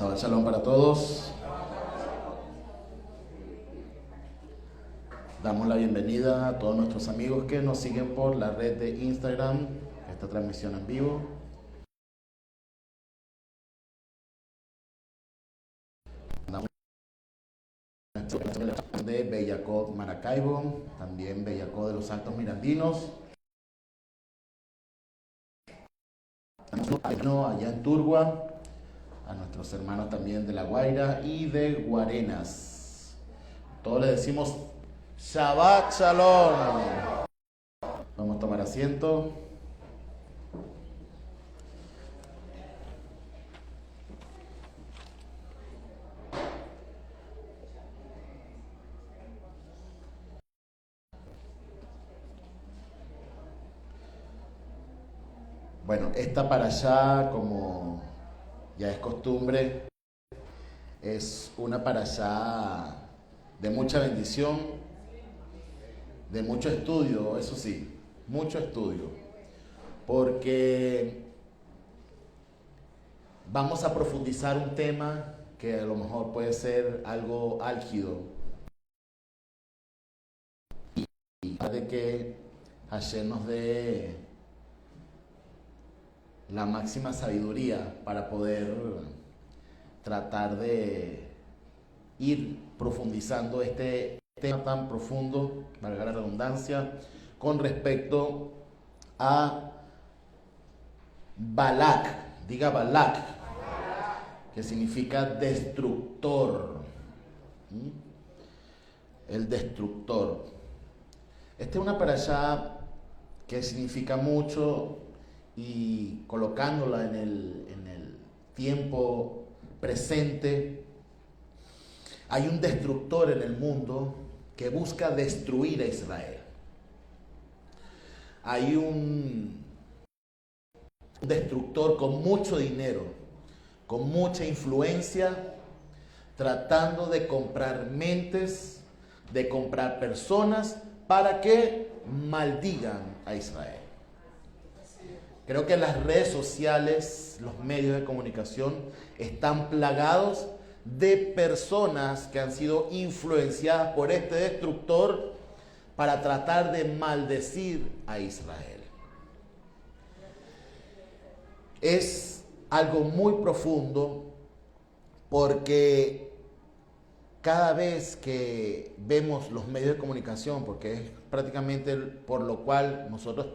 Shabbat Shalom para todos. Damos la bienvenida a todos nuestros amigos que nos siguen por la red de Instagram, esta transmisión en vivo. De Bellacó, Maracaibo, también Bellacó de los Altos Mirandinos, allá en Turgua, a nuestros hermanos también de La Guaira y de Guarenas. Todos les decimos Shabbat Shalom. Vamos a tomar asiento. Bueno, esta parashá, como ya es costumbre, es una parashá de mucha bendición, de mucho estudio, eso sí, mucho estudio, porque vamos a profundizar un tema que a lo mejor puede ser algo álgido, y de que Hashem nos dé la máxima sabiduría para poder tratar de ir profundizando este tema tan profundo, valga la redundancia, con respecto a Balak. Diga Balak, que significa destructor. El destructor. Esta es una parashá que significa mucho, y colocándola en el tiempo presente, hay un destructor en el mundo que busca destruir a Israel. Hay un destructor con mucho dinero, con mucha influencia, tratando de comprar mentes, de comprar personas para que maldigan a Israel. Creo que las redes sociales, los medios de comunicación están plagados de personas que han sido influenciadas por este destructor para tratar de maldecir a Israel. Es algo muy profundo, porque cada vez que vemos los medios de comunicación, porque es prácticamente por lo cual nosotros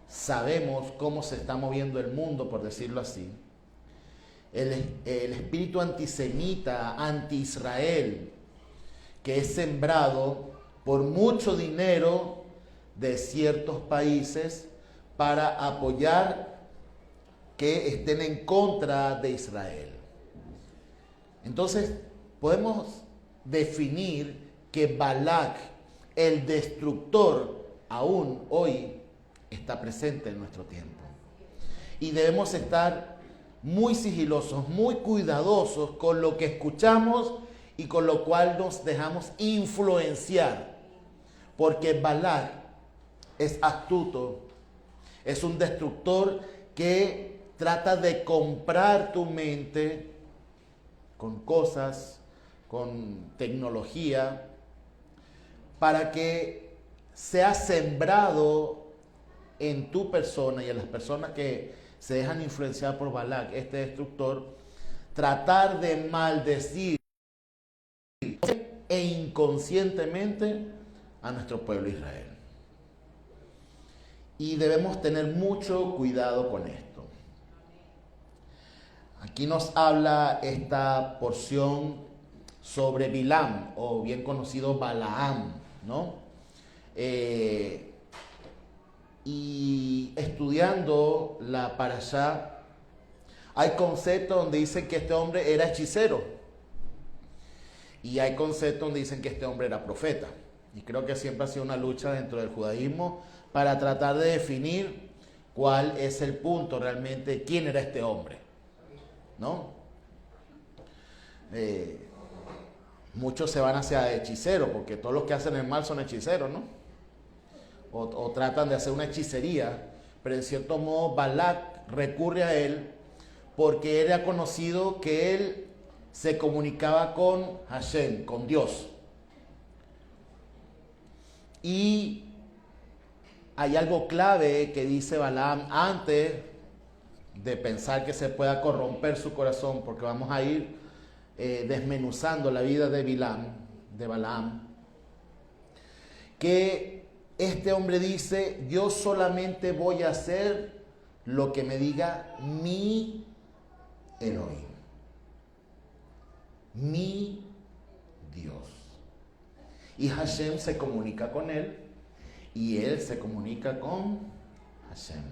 sabemos cómo se está moviendo el mundo, por decirlo así, el espíritu antisemita, anti-Israel, que es sembrado por mucho dinero de ciertos países para apoyar que estén en contra de Israel. Entonces, podemos definir que Balak, el destructor, aún hoy está presente en nuestro tiempo. Y debemos estar muy sigilosos, muy cuidadosos con lo que escuchamos y con lo cual nos dejamos influenciar. Porque Balak es astuto, es un destructor que trata de comprar tu mente con cosas, con tecnología, para que sea sembrado en tu persona y en las personas que se dejan influenciar por Balak, este destructor, tratar de maldecir e inconscientemente a nuestro pueblo Israel. Y debemos tener mucho cuidado con esto. Aquí nos habla esta porción sobre Bilam, o bien conocido Balaam, ¿no? Y estudiando la parashá, hay conceptos donde dicen que este hombre era hechicero, y hay conceptos donde dicen que este hombre era profeta. Y creo que siempre ha sido una lucha dentro del judaísmo para tratar de definir cuál es el punto realmente, quién era este hombre, ¿no? Muchos se van hacia hechiceros, porque todos los que hacen el mal son hechiceros, ¿no? O tratan de hacer una hechicería, pero en cierto modo Balak recurre a él porque era conocido que él se comunicaba con Hashem, con Dios. Y hay algo clave que dice Balaam antes de pensar que se pueda corromper su corazón, porque vamos a ir desmenuzando la vida de Balaam, que este hombre dice: yo solamente voy a hacer lo que me diga mi Elohim, mi Dios. Y Hashem se comunica con él y él se comunica con Hashem.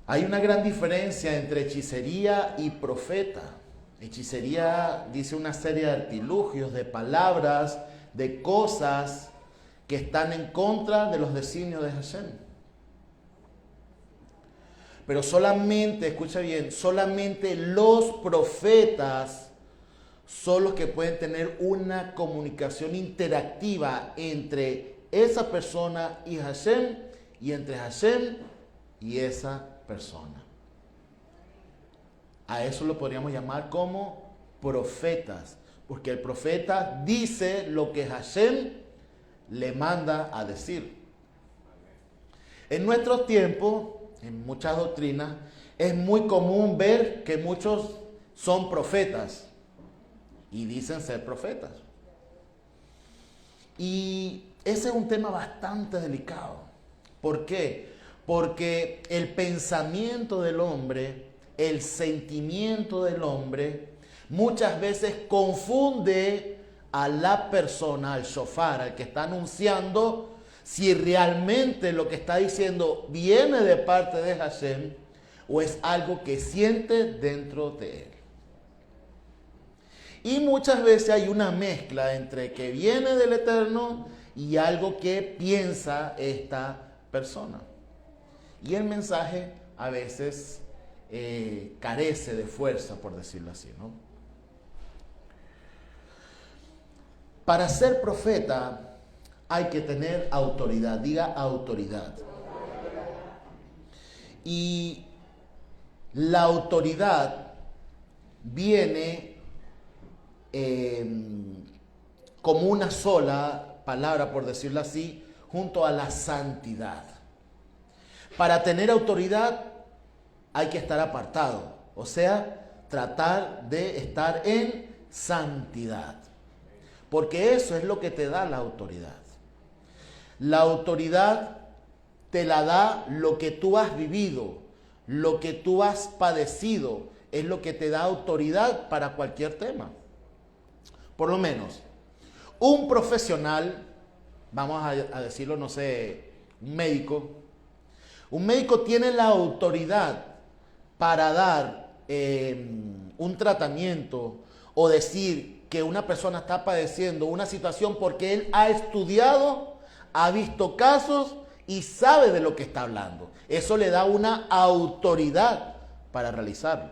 Hay una gran diferencia entre hechicería y profeta. Hechicería dice una serie de artilugios, de palabras, de cosas que están en contra de los designios de Hashem. Pero solamente, escucha bien, solamente los profetas son los que pueden tener una comunicación interactiva entre esa persona y Hashem, y entre Hashem y esa persona. A eso lo podríamos llamar como profetas, porque el profeta dice lo que Hashem le manda a decir. En nuestros tiempos, en muchas doctrinas, es muy común ver que muchos son profetas y dicen ser profetas. Y ese es un tema bastante delicado. ¿Por qué? Porque el pensamiento del hombre, el sentimiento del hombre, muchas veces confunde a la persona, al shofar, al que está anunciando, si realmente lo que está diciendo viene de parte de Hashem o es algo que siente dentro de él. Y muchas veces hay una mezcla entre que viene del Eterno y algo que piensa esta persona. Y el mensaje a veces carece de fuerza, por decirlo así, ¿no? Para ser profeta hay que tener autoridad, diga autoridad. Y la autoridad viene como una sola palabra, por decirlo así, junto a la santidad. Para tener autoridad hay que estar apartado, o sea, tratar de estar en santidad, porque eso es lo que te da la autoridad. La autoridad te la da lo que tú has vivido, lo que tú has padecido, es lo que te da autoridad para cualquier tema. Por lo menos, un profesional, vamos a decirlo, no sé, un médico tiene la autoridad para dar un tratamiento o decir que una persona está padeciendo una situación porque él ha estudiado, ha visto casos y sabe de lo que está hablando. Eso le da una autoridad para realizarlo.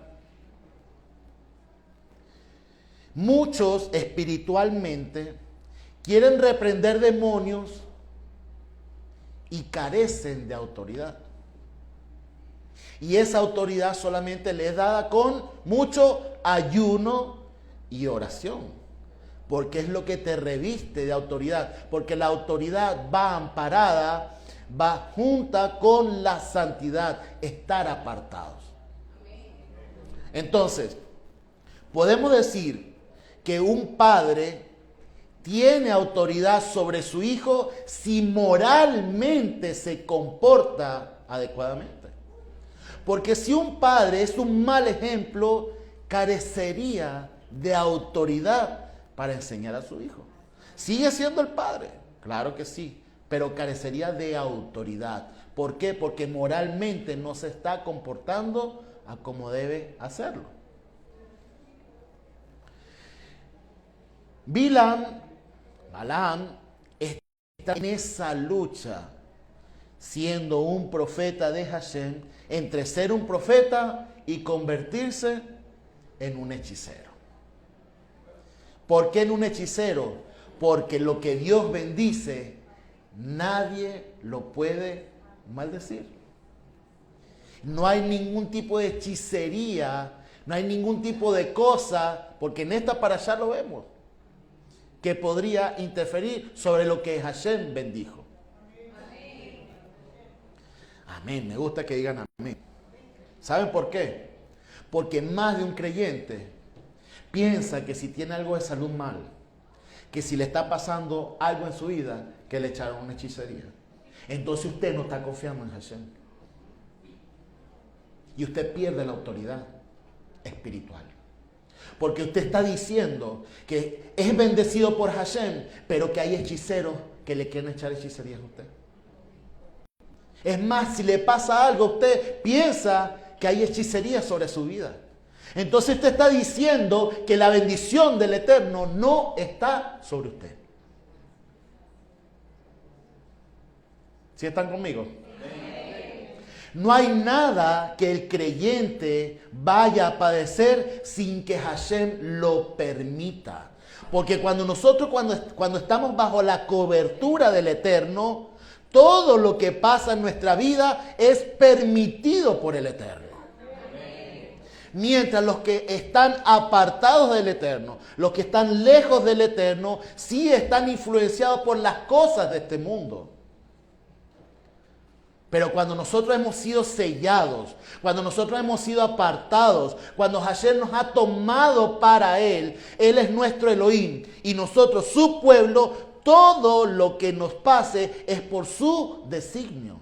Muchos espiritualmente quieren reprender demonios y carecen de autoridad. Y esa autoridad solamente le es dada con mucho ayuno y oración, porque es lo que te reviste de autoridad, porque la autoridad va amparada, va junta con la santidad, estar apartados. Entonces, podemos decir que un padre tiene autoridad sobre su hijo si moralmente se comporta adecuadamente. Porque si un padre es un mal ejemplo, carecería de autoridad para enseñar a su hijo. Sigue siendo el padre, claro que sí, pero carecería de autoridad. ¿Por qué? Porque moralmente no se está comportando a como debe hacerlo. Balaam está en esa lucha, siendo un profeta de Hashem, entre ser un profeta y convertirse en un hechicero. ¿Por qué en un hechicero? Porque lo que Dios bendice, nadie lo puede maldecir. No hay ningún tipo de hechicería, no hay ningún tipo de cosa, porque en esta parashá lo vemos, que podría interferir sobre lo que Hashem bendijo. Amén, me gusta que digan amén. ¿Saben por qué? Porque más de un creyente piensa que si tiene algo de salud mal, que si le está pasando algo en su vida, que le echaron una hechicería. Entonces usted no está confiando en Hashem. Y usted pierde la autoridad espiritual. Porque usted está diciendo que es bendecido por Hashem, pero que hay hechiceros que le quieren echar hechicerías a usted. Es más, si le pasa algo, usted piensa que hay hechicería sobre su vida. Entonces usted está diciendo que la bendición del Eterno no está sobre usted. ¿Sí están conmigo? No hay nada que el creyente vaya a padecer sin que Hashem lo permita. Porque cuando estamos bajo la cobertura del Eterno, todo lo que pasa en nuestra vida es permitido por el Eterno. Mientras los que están apartados del Eterno, los que están lejos del Eterno, sí están influenciados por las cosas de este mundo. Pero cuando nosotros hemos sido sellados, cuando nosotros hemos sido apartados, cuando Hashem nos ha tomado para Él, Él es nuestro Elohim y nosotros su pueblo, todo lo que nos pase es por su designio.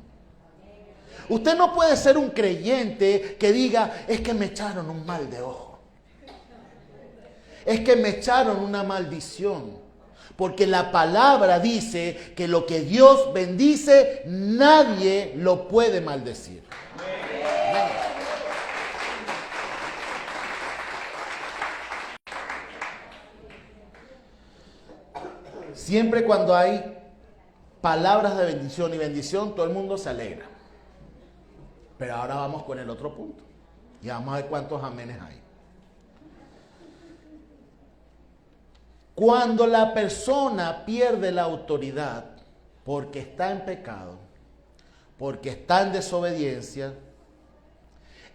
Usted no puede ser un creyente que diga, es que me echaron un mal de ojo. Es que me echaron una maldición. Porque la palabra dice que lo que Dios bendice, nadie lo puede maldecir. Amén. Siempre cuando hay palabras de bendición y bendición, todo el mundo se alegra. Pero ahora vamos con el otro punto. Y vamos a ver cuántos amenes hay. Cuando la persona pierde la autoridad porque está en pecado, porque está en desobediencia,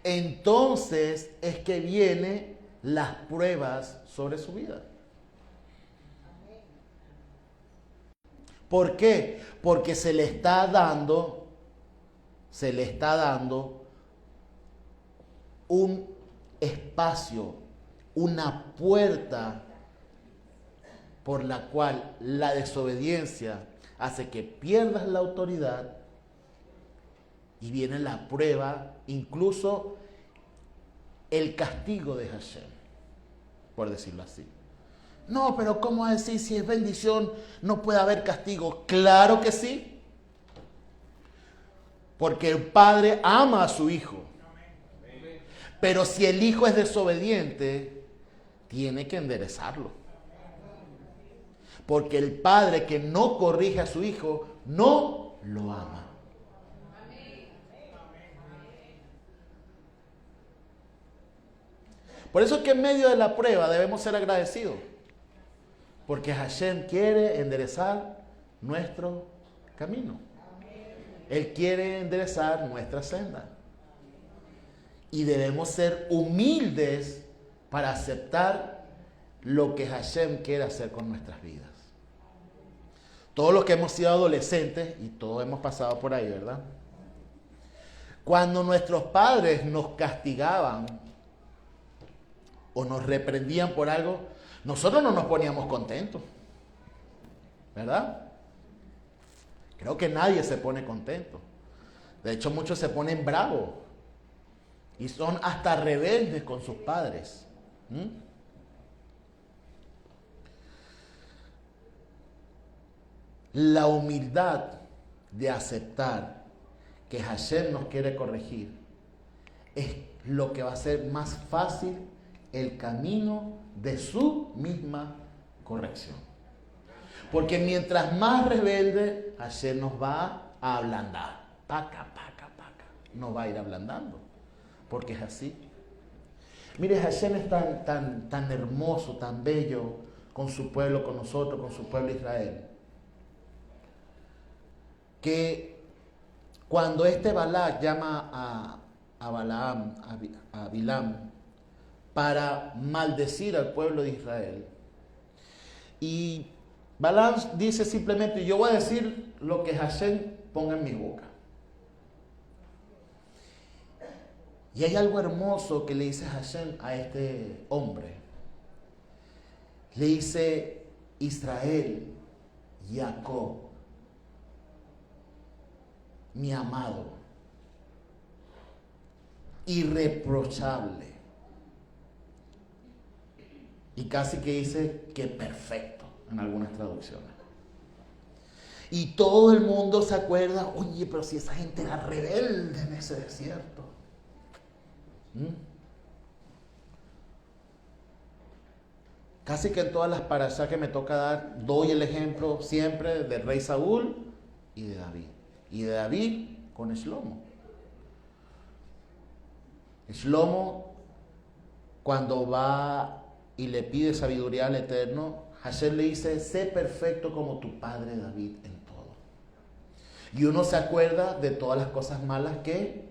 entonces es que vienen las pruebas sobre su vida. ¿Por qué? Porque se le está dando un espacio, una puerta por la cual la desobediencia hace que pierdas la autoridad y viene la prueba, incluso el castigo de Hashem, por decirlo así. No, pero ¿cómo decir si es bendición no puede haber castigo? Claro que sí. Porque el padre ama a su hijo. Pero si el hijo es desobediente, tiene que enderezarlo. Porque el padre que no corrige a su hijo, no lo ama. Por eso es que en medio de la prueba debemos ser agradecidos. Porque Hashem quiere enderezar nuestro camino. Él quiere enderezar nuestra senda. Y debemos ser humildes para aceptar lo que Hashem quiere hacer con nuestras vidas. Todos los que hemos sido adolescentes, y todos hemos pasado por ahí, ¿verdad? Cuando nuestros padres nos castigaban o nos reprendían por algo, nosotros no nos poníamos contentos, ¿verdad? Creo que nadie se pone contento. De hecho, muchos se ponen bravos y son hasta rebeldes con sus padres. La humildad de aceptar que Hashem nos quiere corregir es lo que va a hacer más fácil el camino de su misma corrección. Porque mientras más rebelde, Hashem nos va a ablandar. Paca. Nos va a ir ablandando. Porque es así. Mire, Hashem es tan hermoso, tan bello con su pueblo, con nosotros, con su pueblo Israel, que cuando Balak llama a Balaam, a Bilam, para maldecir al pueblo de Israel. Y Balaam dice simplemente, yo voy a decir lo que Hashem ponga en mi boca. Y hay algo hermoso que le dice Hashem a este hombre. Le dice, Israel, Jacob, mi amado, irreprochable. Y casi que dice que perfecto en algunas traducciones. Y todo el mundo se acuerda, oye, pero si esa gente era rebelde en ese desierto. Casi que en todas las parashá que me toca dar, doy el ejemplo siempre del rey Saúl y de David. Y de David con Shlomo. Shlomo, cuando va y le pide sabiduría al Eterno, Hashem le dice, sé perfecto como tu padre David en todo. Y uno se acuerda de todas las cosas malas que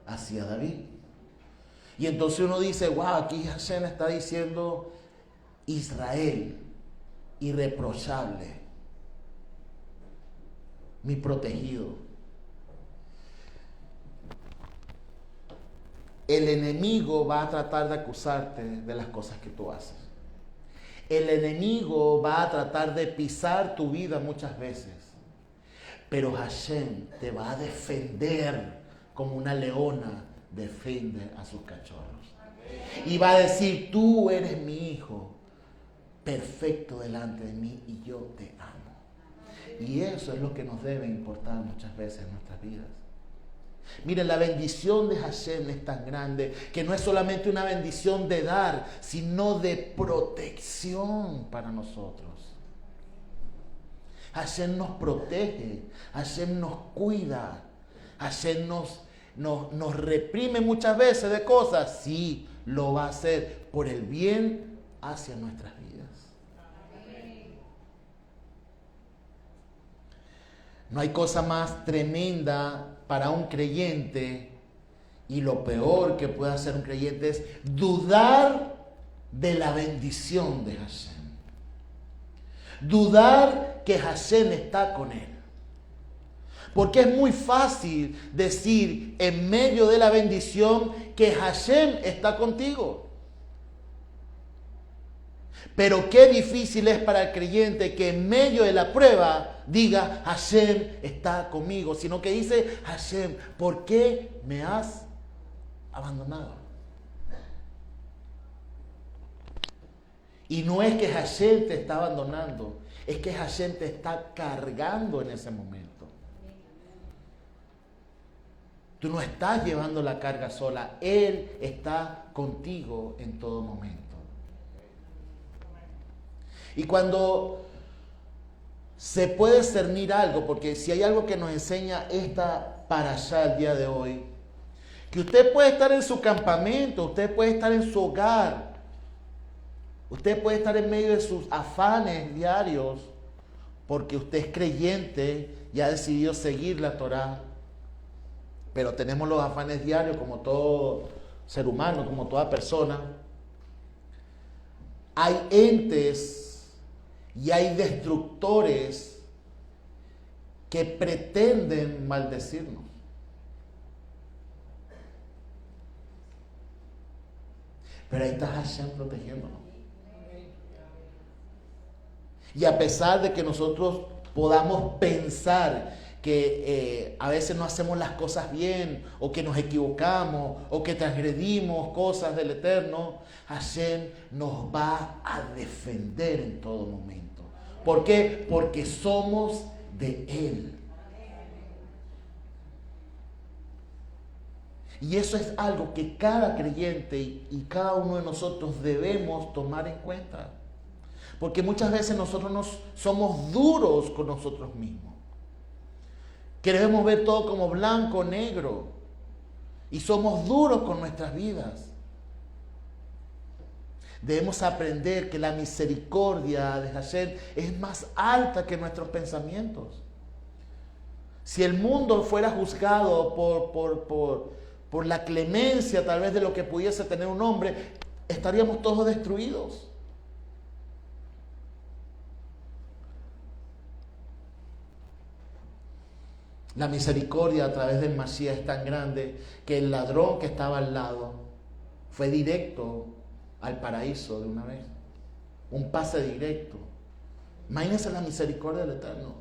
hacía David. Y entonces uno dice, wow, aquí Hashem está diciendo Israel, irreprochable, mi protegido. El enemigo va a tratar de acusarte de las cosas que tú haces. El enemigo va a tratar de pisar tu vida muchas veces. Pero Hashem te va a defender como una leona defiende a sus cachorros. Y va a decir, tú eres mi hijo, perfecto delante de mí y yo te amo. Y eso es lo que nos debe importar muchas veces en nuestras vidas. Miren, la bendición de Hashem es tan grande que no es solamente una bendición de dar, sino de protección para nosotros. Hashem nos protege, Hashem nos cuida, Hashem nos reprime muchas veces de cosas. Sí, lo va a hacer por el bien hacia nuestras vidas. No hay cosa más tremenda para un creyente, y lo peor que puede hacer un creyente es dudar de la bendición de Hashem. Dudar que Hashem está con él. Porque es muy fácil decir en medio de la bendición que Hashem está contigo. Pero qué difícil es para el creyente que en medio de la prueba diga, Hashem está conmigo, sino que dice, Hashem, ¿por qué me has abandonado? Y no es que Hashem te está abandonando, es que Hashem te está cargando en ese momento. Tú no estás llevando la carga sola, Él está contigo en todo momento. Y cuando se puede discernir algo, porque si hay algo que nos enseña esta parashá el día de hoy, que usted puede estar en su campamento, usted puede estar en su hogar, usted puede estar en medio de sus afanes diarios, porque usted es creyente y ha decidido seguir la Torá, pero tenemos los afanes diarios como todo ser humano, como toda persona. Hay entes y hay destructores que pretenden maldecirnos. Pero ahí está Hashem protegiéndonos. Y a pesar de que nosotros podamos pensar que a veces no hacemos las cosas bien, o que nos equivocamos, o que transgredimos cosas del Eterno, Hashem nos va a defender en todo momento. ¿Por qué? Porque somos de Él. Y eso es algo que cada creyente y cada uno de nosotros debemos tomar en cuenta. Porque muchas veces nosotros somos duros con nosotros mismos. Queremos ver todo como blanco o negro. Y somos duros con nuestras vidas. Debemos aprender que la misericordia de Hashem es más alta que nuestros pensamientos. Si el mundo fuera juzgado por la clemencia tal vez de lo que pudiese tener un hombre, estaríamos todos destruidos. La misericordia a través del Mashiach es tan grande que el ladrón que estaba al lado fue directo al paraíso de una vez. Un pase directo. Imagínense la misericordia del Eterno.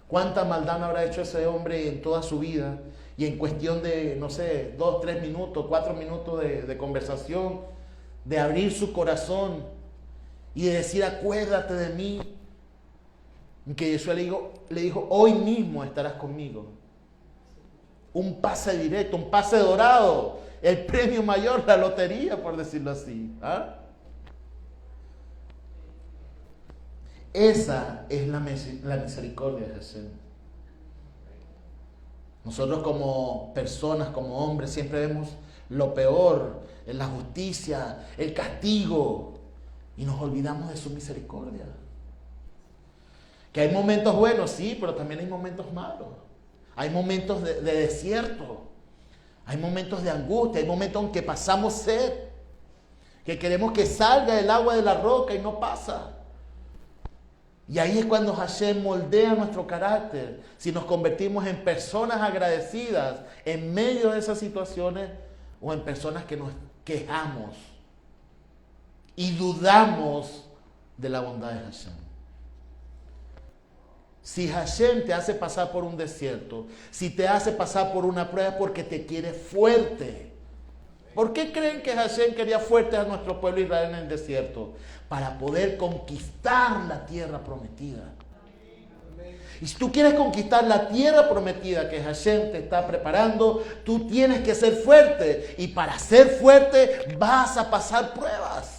¿Cuánta maldad no habrá hecho ese hombre en toda su vida? Y en cuestión de, 2, 3 minutos, 4 minutos de conversación, de abrir su corazón y de decir, acuérdate de mí. Que Jesús le dijo, hoy mismo estarás conmigo. Un pase directo, un pase dorado, el premio mayor, la lotería, por decirlo así. ¿Ah? Esa es la misericordia de Jesús. Nosotros como personas, como hombres, siempre vemos lo peor, la justicia, el castigo, y nos olvidamos de su misericordia. Que hay momentos buenos, sí, pero también hay momentos malos. Hay momentos de desierto, hay momentos de angustia, hay momentos en que pasamos sed, que queremos que salga el agua de la roca y no pasa. Y ahí es cuando Hashem moldea nuestro carácter. Si nos convertimos en personas agradecidas en medio de esas situaciones o en personas que nos quejamos y dudamos de la bondad de Hashem. Si Hashem te hace pasar por un desierto, si te hace pasar por una prueba, es porque te quiere fuerte. ¿Por qué creen que Hashem quería fuerte a nuestro pueblo Israel en el desierto? Para poder conquistar la tierra prometida. Y si tú quieres conquistar la tierra prometida que Hashem te está preparando, tú tienes que ser fuerte. Y para ser fuerte vas a pasar pruebas.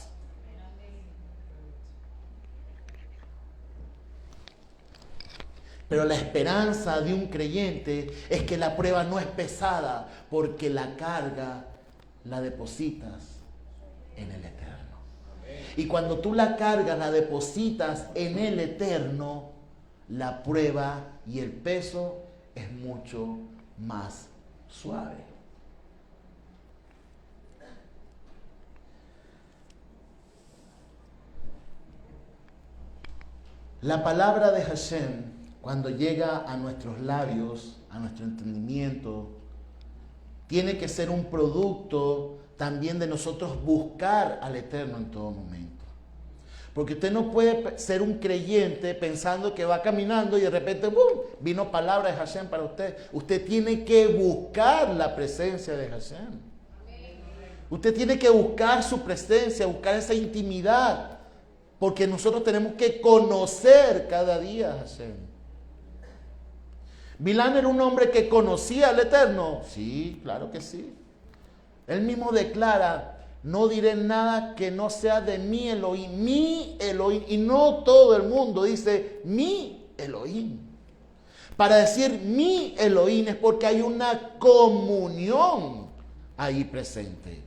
Pero la esperanza de un creyente es que la prueba no es pesada, porque la carga la depositas en el Eterno. Y cuando tú la cargas, la depositas en el Eterno, la prueba y el peso es mucho más suave. La palabra de Hashem, cuando llega a nuestros labios, a nuestro entendimiento, tiene que ser un producto también de nosotros buscar al Eterno en todo momento. Porque usted no puede ser un creyente pensando que va caminando y de repente ¡bum!, vino palabra de Hashem para usted. Usted tiene que buscar la presencia de Hashem. Usted tiene que buscar su presencia, buscar esa intimidad. Porque nosotros tenemos que conocer cada día a Hashem. ¿Bilán era un hombre que conocía al Eterno? Sí, claro que sí. Él mismo declara, no diré nada que no sea de mi Elohim, y no todo el mundo dice mi Elohim. Para decir mi Elohim es porque hay una comunión ahí presente.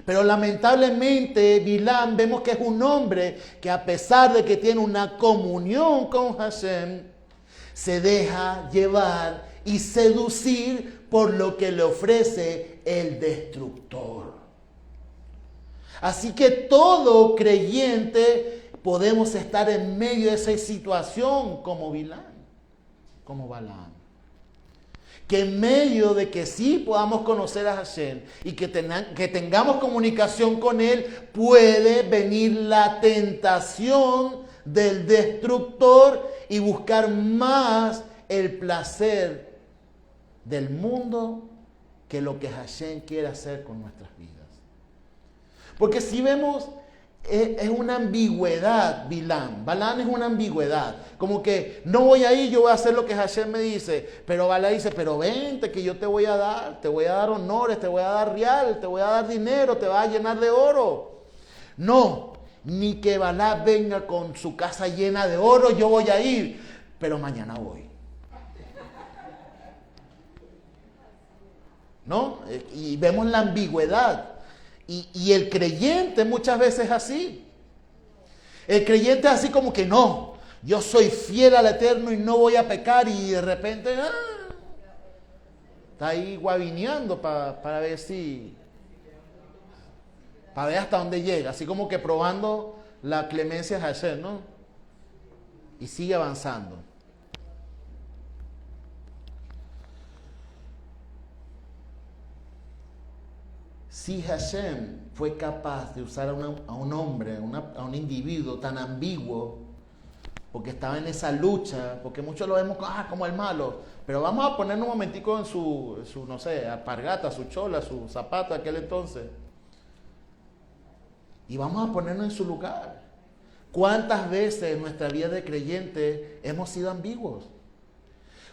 Pero lamentablemente Bilán vemos que es un hombre que a pesar de que tiene una comunión con Hashem, se deja llevar y seducir por lo que le ofrece el destructor. Así que todo creyente podemos estar en medio de esa situación como Bilán, como Balaam. Que en medio de que sí podamos conocer a Hashem y que tengamos comunicación con Él, puede venir la tentación del destructor y buscar más el placer del mundo que lo que Hashem quiere hacer con nuestras vidas. Porque si vemos, es una ambigüedad Balaam es una ambigüedad. Como que no voy ahí, yo voy a hacer lo que Hashem me dice. Pero Balaam dice, pero vente que yo te voy a dar honores, te voy a dar real, te voy a dar dinero, te vas a llenar de oro. No, ni que Balaam venga con su casa llena de oro, yo voy a ir, pero mañana voy. ¿No? Y vemos la ambigüedad. Y el creyente muchas veces es así. El creyente es así como que no, yo soy fiel al Eterno y no voy a pecar, y de repente Está ahí guabineando para ver para ver hasta dónde llega. Así como que probando la clemencia de Hashem, ¿no? Y sigue avanzando. Si Hashem fue capaz de usar a un hombre, a un individuo tan ambiguo, porque estaba en esa lucha, porque muchos lo vemos como el malo, pero vamos a ponernos un momentico en su no sé, alpargata, su chola, su zapato de aquel entonces, y vamos a ponernos en su lugar. ¿Cuántas veces en nuestra vida de creyente hemos sido ambiguos?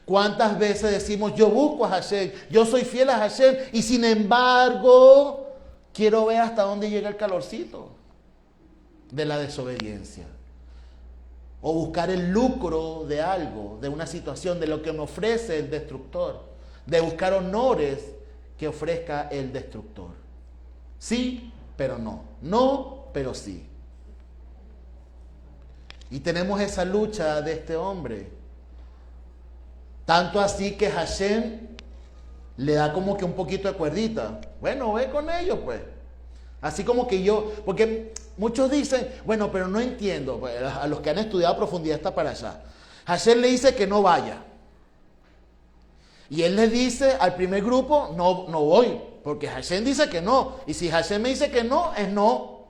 ¿Cuántas veces decimos, yo busco a Hashem, yo soy fiel a Hashem, y sin embargo, quiero ver hasta dónde llega el calorcito de la desobediencia? O buscar el lucro de algo, de una situación, de lo que me ofrece el destructor, de buscar honores que ofrezca el destructor. Sí, pero no. No, pero sí. Y tenemos esa lucha de este hombre. Tanto así que Hashem le da como que un poquito de cuerdita. Bueno, ve con ellos pues. Así como que porque muchos dicen, bueno, pero no entiendo, pues, a los que han estudiado a profundidad está para allá. Hashem le dice que no vaya. Y él le dice al primer grupo, no voy, porque Hashem dice que no. Y si Hashem me dice que no, es no.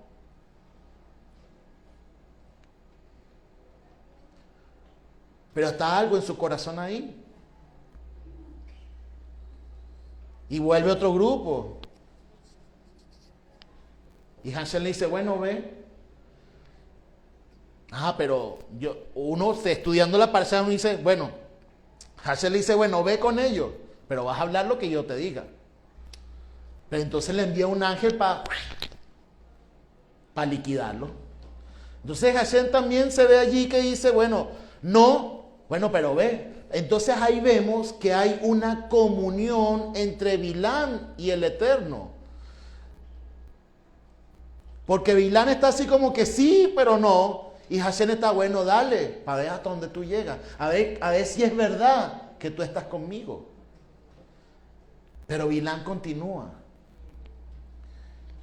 Pero está algo en su corazón ahí. Y vuelve otro grupo. Y Hashem le dice, bueno, ve. Pero uno estudiando la parsha, uno dice, bueno, Hashem le dice, bueno, ve con ellos, pero vas a hablar lo que yo te diga. Pero entonces le envía un ángel para liquidarlo. Entonces Hashem también se ve allí que dice, bueno, pero ve. Entonces ahí vemos que hay una comunión entre Bilán y el Eterno. Porque Bilán está así como que sí, pero no. Y Hashem está, bueno, dale, para ver hasta dónde tú llegas. A ver si es verdad que tú estás conmigo. Pero Bilán continúa.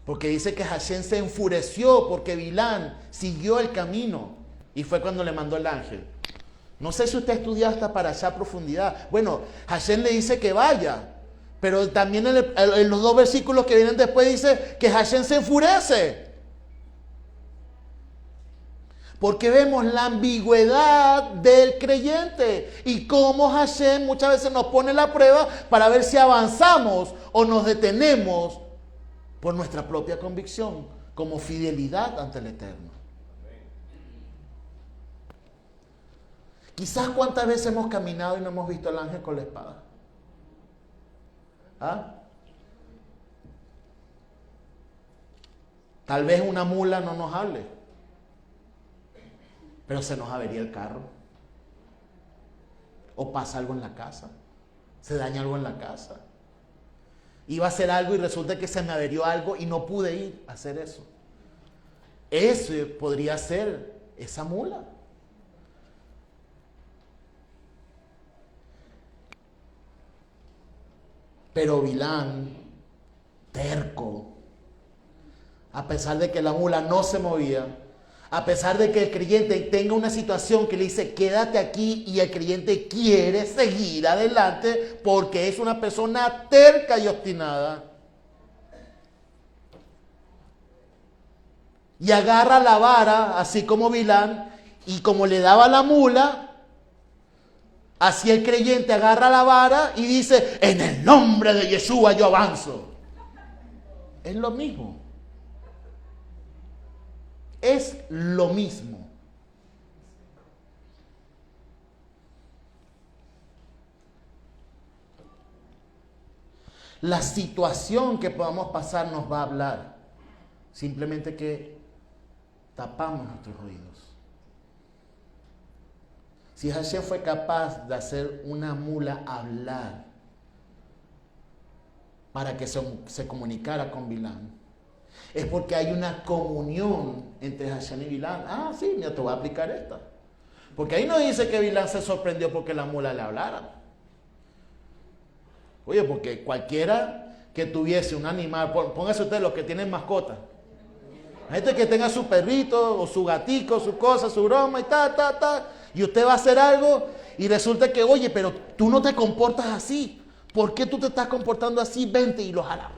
Porque dice que Hashem se enfureció porque Bilán siguió el camino. Y fue cuando le mandó el ángel. No sé si usted ha estudiado hasta para allá a profundidad. Bueno, Hashem le dice que vaya. Pero también en los dos versículos que vienen después dice que Hashem se enfurece. Porque vemos la ambigüedad del creyente y cómo Hashem muchas veces nos pone la prueba para ver si avanzamos o nos detenemos por nuestra propia convicción como fidelidad ante el Eterno. Quizás cuántas veces hemos caminado y no hemos visto al ángel con la espada. Tal vez una mula no nos hable, pero se nos avería el carro. O pasa algo en la casa. Se daña algo en la casa. Iba a hacer algo y resulta que se me averió algo y no pude ir a hacer eso. Eso podría ser esa mula. Pero Bilán, terco, a pesar de que la mula no se movía, a pesar de que el creyente tenga una situación que le dice quédate aquí y el creyente quiere seguir adelante porque es una persona terca y obstinada, y agarra la vara así como Bilán, y como le daba la mula, así el creyente agarra la vara y dice en el nombre de Yeshua yo avanzo. Es lo mismo. Es lo mismo. La situación que podamos pasar nos va a hablar. Simplemente que tapamos nuestros oídos. Si Hashem fue capaz de hacer una mula hablar para que se comunicara con Bilán, es porque hay una comunión entre Hashem y Bilán. Sí, mira, te voy a aplicar esta. Porque ahí no dice que Bilán se sorprendió porque la mula le hablara. Oye, porque cualquiera que tuviese un animal, póngase usted los que tienen mascota. Hay gente que tenga su perrito o su gatico, su cosa, su broma y y usted va a hacer algo y resulta que, oye, pero tú no te comportas así. ¿Por qué tú te estás comportando así? Vente y lo jala.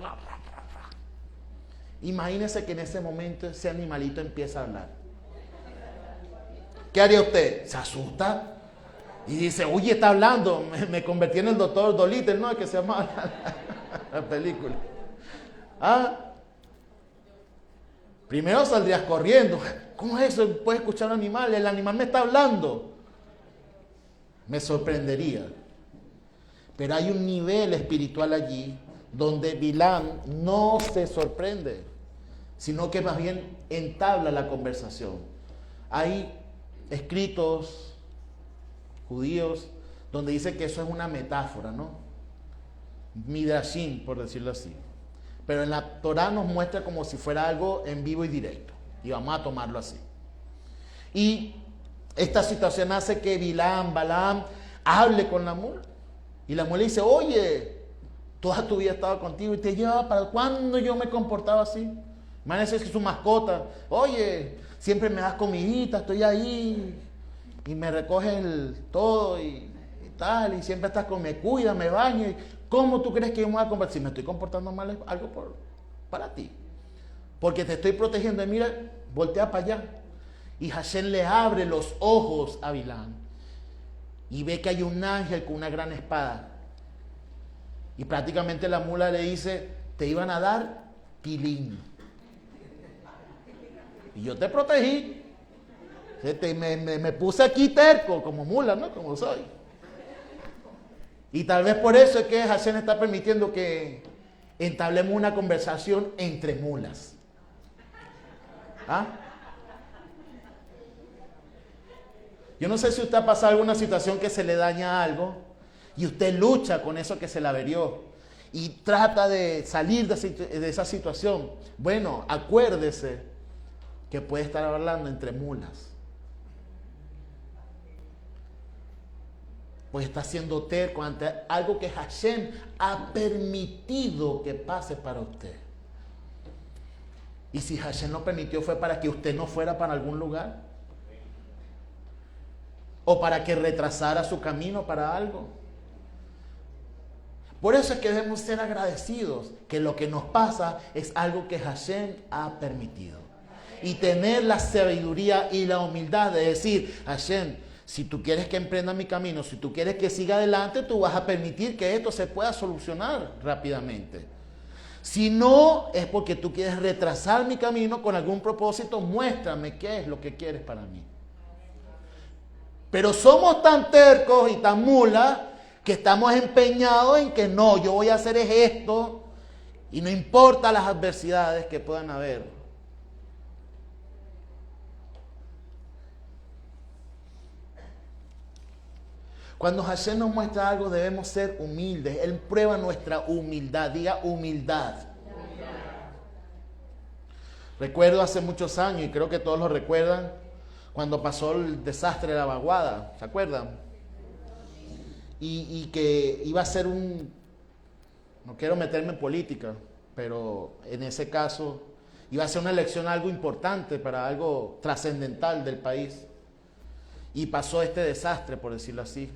Imagínese que en ese momento ese animalito empieza a hablar. ¿Qué haría usted? Se asusta y dice, oye, está hablando. Me convertí en el doctor Dolittle, ¿no? Que se llama la película. Primero saldrías corriendo. ¿Cómo es eso? ¿Puedes escuchar a un animal? El animal me está hablando. Me sorprendería. Pero hay un nivel espiritual allí donde Bilam no se sorprende, sino que más bien entabla la conversación. Hay escritos judíos donde dice que eso es una metáfora, ¿no? Midrashim, por decirlo así. Pero en la Torá nos muestra como si fuera algo en vivo y directo. Y vamos a tomarlo así. Y esta situación hace que Balaam hable con la mula. Y la mula dice, oye, toda tu vida he estado contigo y te llevaba para cuando yo me comportaba así. Imagínese que es su mascota. Oye, siempre me das comidita, estoy ahí y me recoges todo y tal. Y siempre estás me cuida, me baño. ¿Cómo tú crees que yo me voy a comportar? Si me estoy comportando mal es algo para ti. Porque te estoy protegiendo. Y mira, voltea para allá. Y Hashem le abre los ojos a Bilam. Y ve que hay un ángel con una gran espada. Y prácticamente la mula le dice, te iban a dar pilín. Y yo te protegí. Me puse aquí terco, como mula, ¿no? Como soy. Y tal vez por eso es que Hashem está permitiendo que entablemos una conversación entre mulas. Yo no sé si usted ha pasado alguna situación que se le daña algo y usted lucha con eso que se le averió y trata de salir de esa situación. Bueno, acuérdese que puede estar hablando entre mulas. Pues está siendo terco ante algo que Hashem ha permitido que pase para usted. Y si Hashem lo permitió fue para que usted no fuera para algún lugar. O para que retrasara su camino para algo. Por eso es que debemos ser agradecidos que lo que nos pasa es algo que Hashem ha permitido. Y tener la sabiduría y la humildad de decir, Hashem, si tú quieres que emprenda mi camino, si tú quieres que siga adelante, tú vas a permitir que esto se pueda solucionar rápidamente. Si no, es porque tú quieres retrasar mi camino con algún propósito, muéstrame qué es lo que quieres para mí. Pero somos tan tercos y tan mulas que estamos empeñados en que no, yo voy a hacer esto y no importa las adversidades que puedan haber. Cuando Hashem nos muestra algo debemos ser humildes. Él prueba nuestra humildad. Diga humildad. Recuerdo hace muchos años, y creo que todos lo recuerdan, cuando pasó el desastre de la vaguada. ¿Se acuerdan? Y que iba a ser no quiero meterme en política, pero en ese caso iba a ser una elección algo importante para algo trascendental del país. Y pasó este desastre, por decirlo así.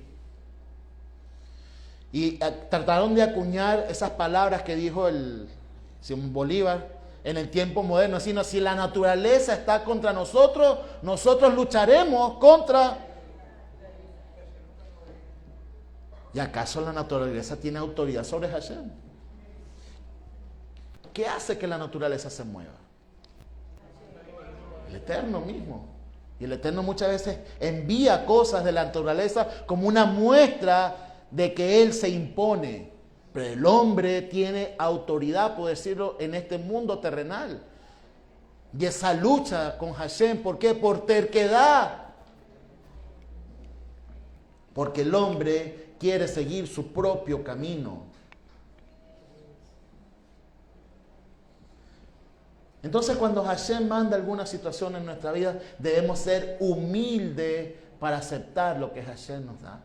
Y trataron de acuñar esas palabras que dijo el Simón Bolívar en el tiempo moderno, sino si la naturaleza está contra nosotros, nosotros lucharemos contra. ¿Y acaso la naturaleza tiene autoridad sobre Hashem? ¿Qué hace que la naturaleza se mueva? El Eterno mismo. Y el Eterno muchas veces envía cosas de la naturaleza como una muestra de que Él se impone. Pero el hombre tiene autoridad, por decirlo, en este mundo terrenal. Y esa lucha con Hashem, ¿por qué? Por terquedad. Porque el hombre quiere seguir su propio camino. Entonces, cuando Hashem manda alguna situación en nuestra vida, debemos ser humildes para aceptar lo que Hashem nos da.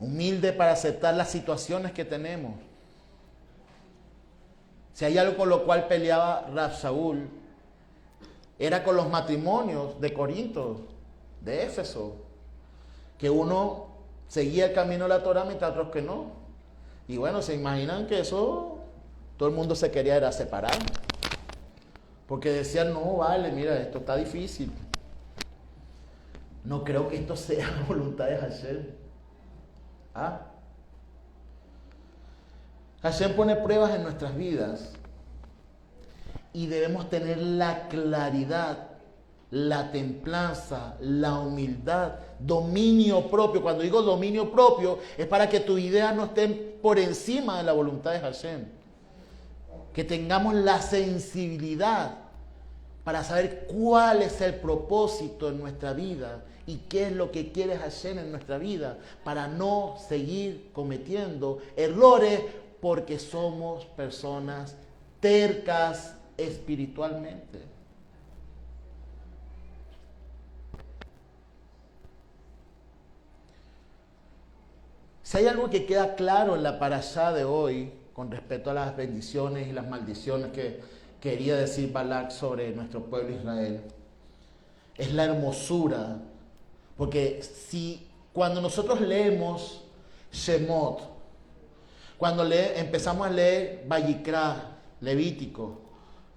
Humilde para aceptar las situaciones que tenemos. Si hay algo con lo cual peleaba Rabsaúl, era con los matrimonios de Corinto, de Éfeso, que uno seguía el camino de la Torá mientras otros que no. Y bueno, se imaginan que eso, todo el mundo se quería era separar. Porque decían, no, vale, mira, esto está difícil. No creo que esto sea la voluntad de Hashem. ¿Ah? Hashem pone pruebas en nuestras vidas y debemos tener la claridad, la templanza, la humildad, dominio propio. Cuando digo dominio propio es para que tus ideas no estén por encima de la voluntad de Hashem. Que tengamos la sensibilidad para saber cuál es el propósito en nuestra vida y qué es lo que quiere Hashem en nuestra vida, para no seguir cometiendo errores porque somos personas tercas espiritualmente. Si hay algo que queda claro en la parashá de hoy con respecto a las bendiciones y las maldiciones que quería decir Balak sobre nuestro pueblo Israel, es la hermosura. Porque cuando nosotros leemos Shemot, cuando empezamos a leer Vayikra, Levítico,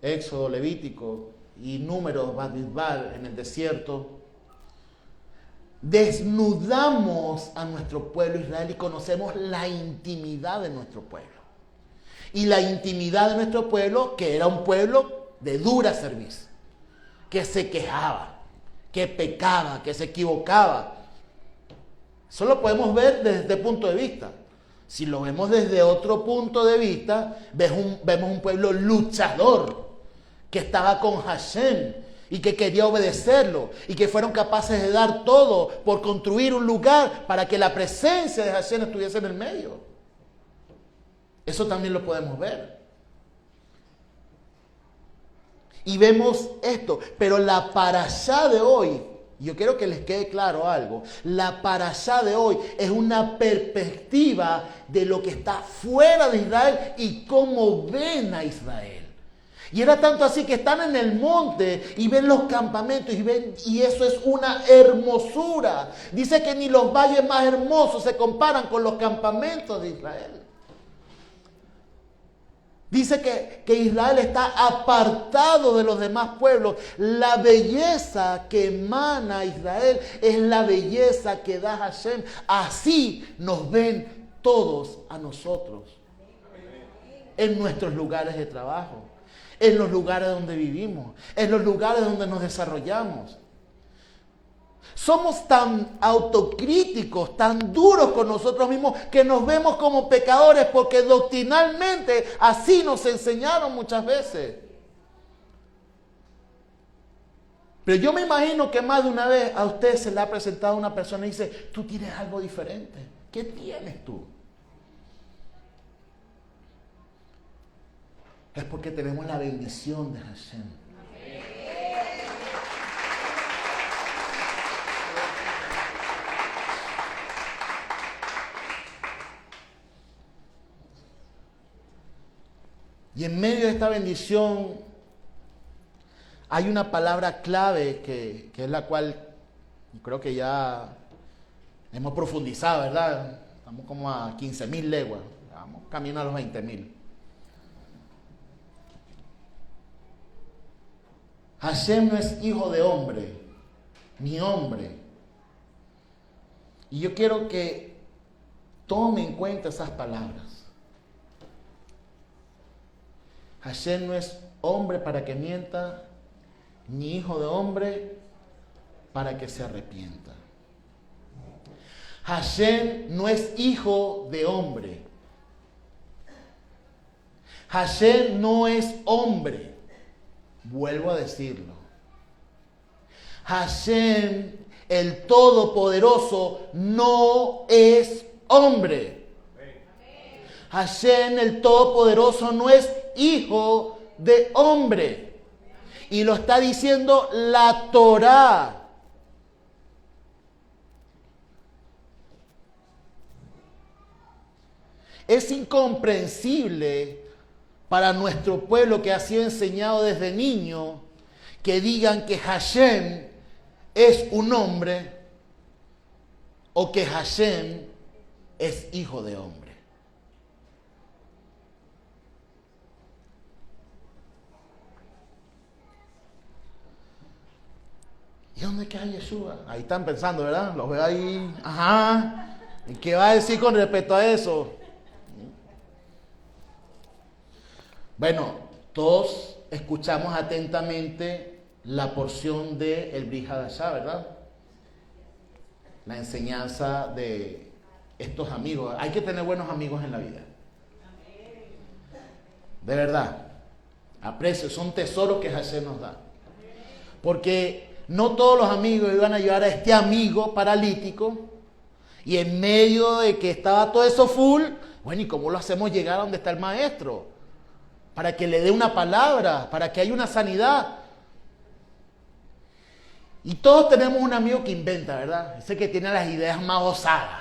Éxodo, Levítico y Números, Bamidbar en el desierto, desnudamos a nuestro pueblo Israel y conocemos la intimidad de nuestro pueblo. Y la intimidad de nuestro pueblo, que era un pueblo de dura servicio, que se quejaba, que pecaba, que se equivocaba. Eso lo podemos ver desde este punto de vista. Si lo vemos desde otro punto de vista, vemos un pueblo luchador, que estaba con Hashem y que quería obedecerlo, y que fueron capaces de dar todo por construir un lugar para que la presencia de Hashem estuviese en el medio. Eso también lo podemos ver. Y vemos esto, pero la parashá de hoy, yo quiero que les quede claro algo, la parashá de hoy es una perspectiva de lo que está fuera de Israel y cómo ven a Israel. Y era tanto así que están en el monte y ven los campamentos y eso es una hermosura. Dice que ni los valles más hermosos se comparan con los campamentos de Israel. Dice que Israel está apartado de los demás pueblos. La belleza que emana Israel es la belleza que da Hashem. Así nos ven todos a nosotros. En nuestros lugares de trabajo, en los lugares donde vivimos, en los lugares donde nos desarrollamos. Somos tan autocríticos, tan duros con nosotros mismos, que nos vemos como pecadores porque doctrinalmente así nos enseñaron muchas veces. Pero yo me imagino que más de una vez a usted se le ha presentado una persona y dice, tú tienes algo diferente. ¿Qué tienes tú? Es porque tenemos la bendición de Hashem. Y en medio de esta bendición hay una palabra clave que es la cual creo que ya hemos profundizado, ¿verdad? Estamos como a 15,000 leguas, vamos camino a los 20,000. Hashem no es hijo de hombre, ni hombre. Y yo quiero que tome en cuenta esas palabras. Hashem no es hombre para que mienta, ni hijo de hombre para que se arrepienta. Hashem no es hijo de hombre. Hashem no es hombre. Vuelvo a decirlo. Hashem, el Todopoderoso, no es hombre. Hashem, el Todopoderoso, no es hijo de hombre. Y lo está diciendo la Torá. Es incomprensible para nuestro pueblo que ha sido enseñado desde niño que digan que Hashem es un hombre o que Hashem es hijo de hombre. ¿Y dónde queda Yeshua? Ahí están pensando, ¿verdad? Los veo ahí. Ajá. ¿Y qué va a decir con respecto a eso? Bueno, todos escuchamos atentamente la porción de el Brit Hadashah, ¿verdad? La enseñanza de estos amigos. Hay que tener buenos amigos en la vida. De verdad. Aprecio, son tesoros que Hashem nos da. Porque no todos los amigos iban a ayudar a este amigo paralítico y en medio de que estaba todo eso full, bueno, ¿y cómo lo hacemos llegar a donde está el maestro? Para que le dé una palabra, para que haya una sanidad. Y todos tenemos un amigo que inventa, ¿verdad? Ese que tiene las ideas más osadas.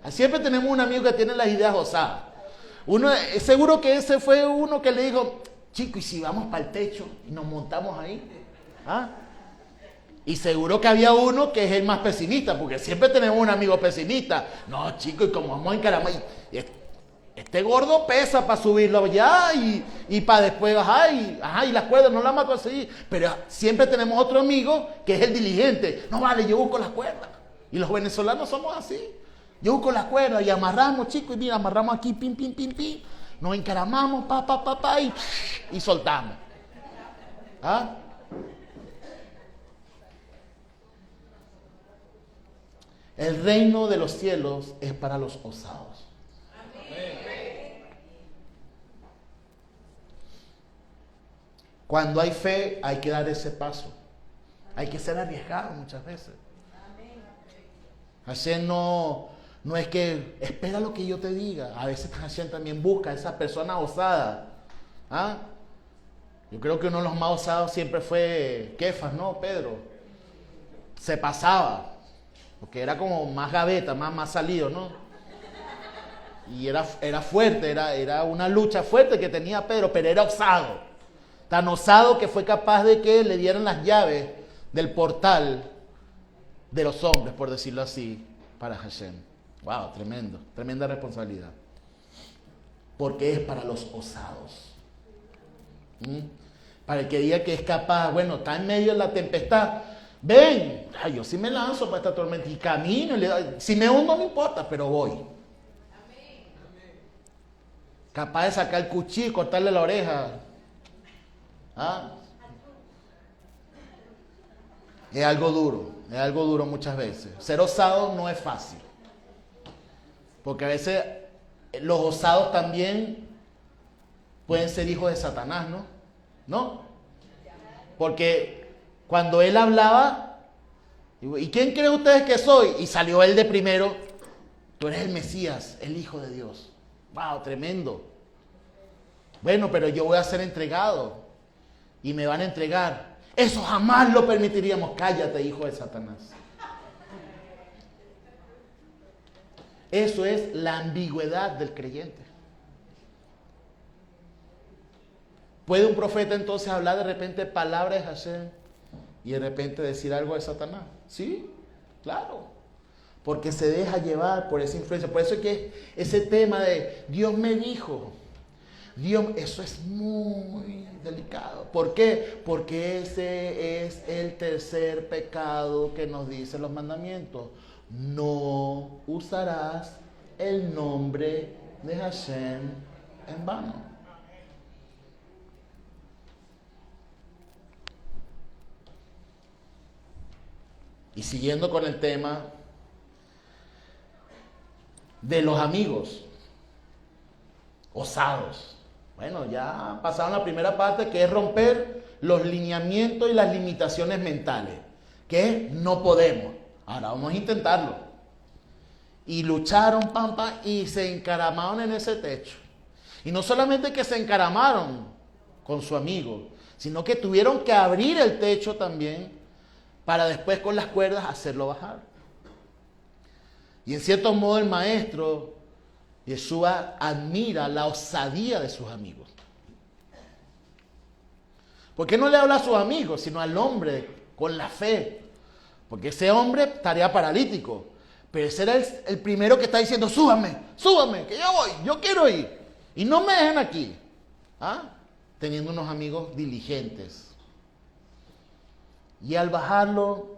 Siempre tenemos un amigo que tiene las ideas osadas. Seguro que ese fue uno que le dijo, chico, ¿y si vamos para el techo y nos montamos ahí? ¿Ah? Y seguro que había uno que es el más pesimista, porque siempre tenemos un amigo pesimista. No, chico, y como vamos a encaramar, este gordo pesa para subirlo allá y para después bajar, y las cuerdas no las vamos a conseguir. Pero siempre tenemos otro amigo que es el diligente. No vale, yo busco las cuerdas. Y los venezolanos somos así. Yo busco las cuerdas y amarramos, chicos, y mira, amarramos aquí, pim, pim, pim, pim. Nos encaramamos, y soltamos. ¿Ah? El reino de los cielos es para los osados. Cuando hay fe, hay que dar ese paso. Hay que ser arriesgado muchas veces. Hashem no es que espera lo que yo te diga. A veces Hashem también busca a esa persona osada. ¿Ah? Yo creo que uno de los más osados siempre fue Kefas, ¿no? Pedro. Se pasaba. Porque era como más gaveta, más salido, ¿no? Y era fuerte, era una lucha fuerte que tenía Pedro, pero era osado. Tan osado que fue capaz de que le dieran las llaves del portal de los hombres, por decirlo así, para Hashem. Wow, tremendo, tremenda responsabilidad. Porque es para los osados. Para el que diga que es capaz, bueno, está en medio de la tempestad. Ven, yo sí me lanzo para esta tormenta y camino. Si me hundo no importa, pero voy. Capaz de sacar el cuchillo y cortarle la oreja. ¿Ah? Es algo duro muchas veces. Ser osado no es fácil. Porque a veces los osados también pueden ser hijos de Satanás, ¿no? ¿No? Porque cuando él hablaba, ¿y quién creen ustedes que soy? Y salió él de primero. Tú eres el Mesías, el Hijo de Dios. ¡Wow! Tremendo. Bueno, pero yo voy a ser entregado. Y me van a entregar. Eso jamás lo permitiríamos. Cállate, hijo de Satanás. Eso es la ambigüedad del creyente. ¿Puede un profeta entonces hablar de repente palabras de Hashem y de repente decir algo de Satanás? Sí, claro. Porque se deja llevar por esa influencia. Por eso es que ese tema de Dios me dijo, Dios, eso es muy delicado. ¿Por qué? Porque ese es el tercer pecado que nos dicen los mandamientos. No usarás el nombre de Hashem en vano. Y siguiendo con el tema de los amigos osados. Bueno, ya pasaron la primera parte, que es romper los lineamientos y las limitaciones mentales, que es no podemos. Ahora vamos a intentarlo. Y lucharon, y se encaramaron en ese techo. Y no solamente que se encaramaron con su amigo, sino que tuvieron que abrir el techo también para después con las cuerdas hacerlo bajar. Y en cierto modo el maestro Yeshua admira la osadía de sus amigos. ¿Por qué no le habla a sus amigos, sino al hombre con la fe? Porque ese hombre estaría paralítico. Pero ese era el primero que está diciendo, súbame, que yo voy, yo quiero ir. Y no me dejen aquí. ¿Ah? Teniendo unos amigos diligentes. Y al bajarlo,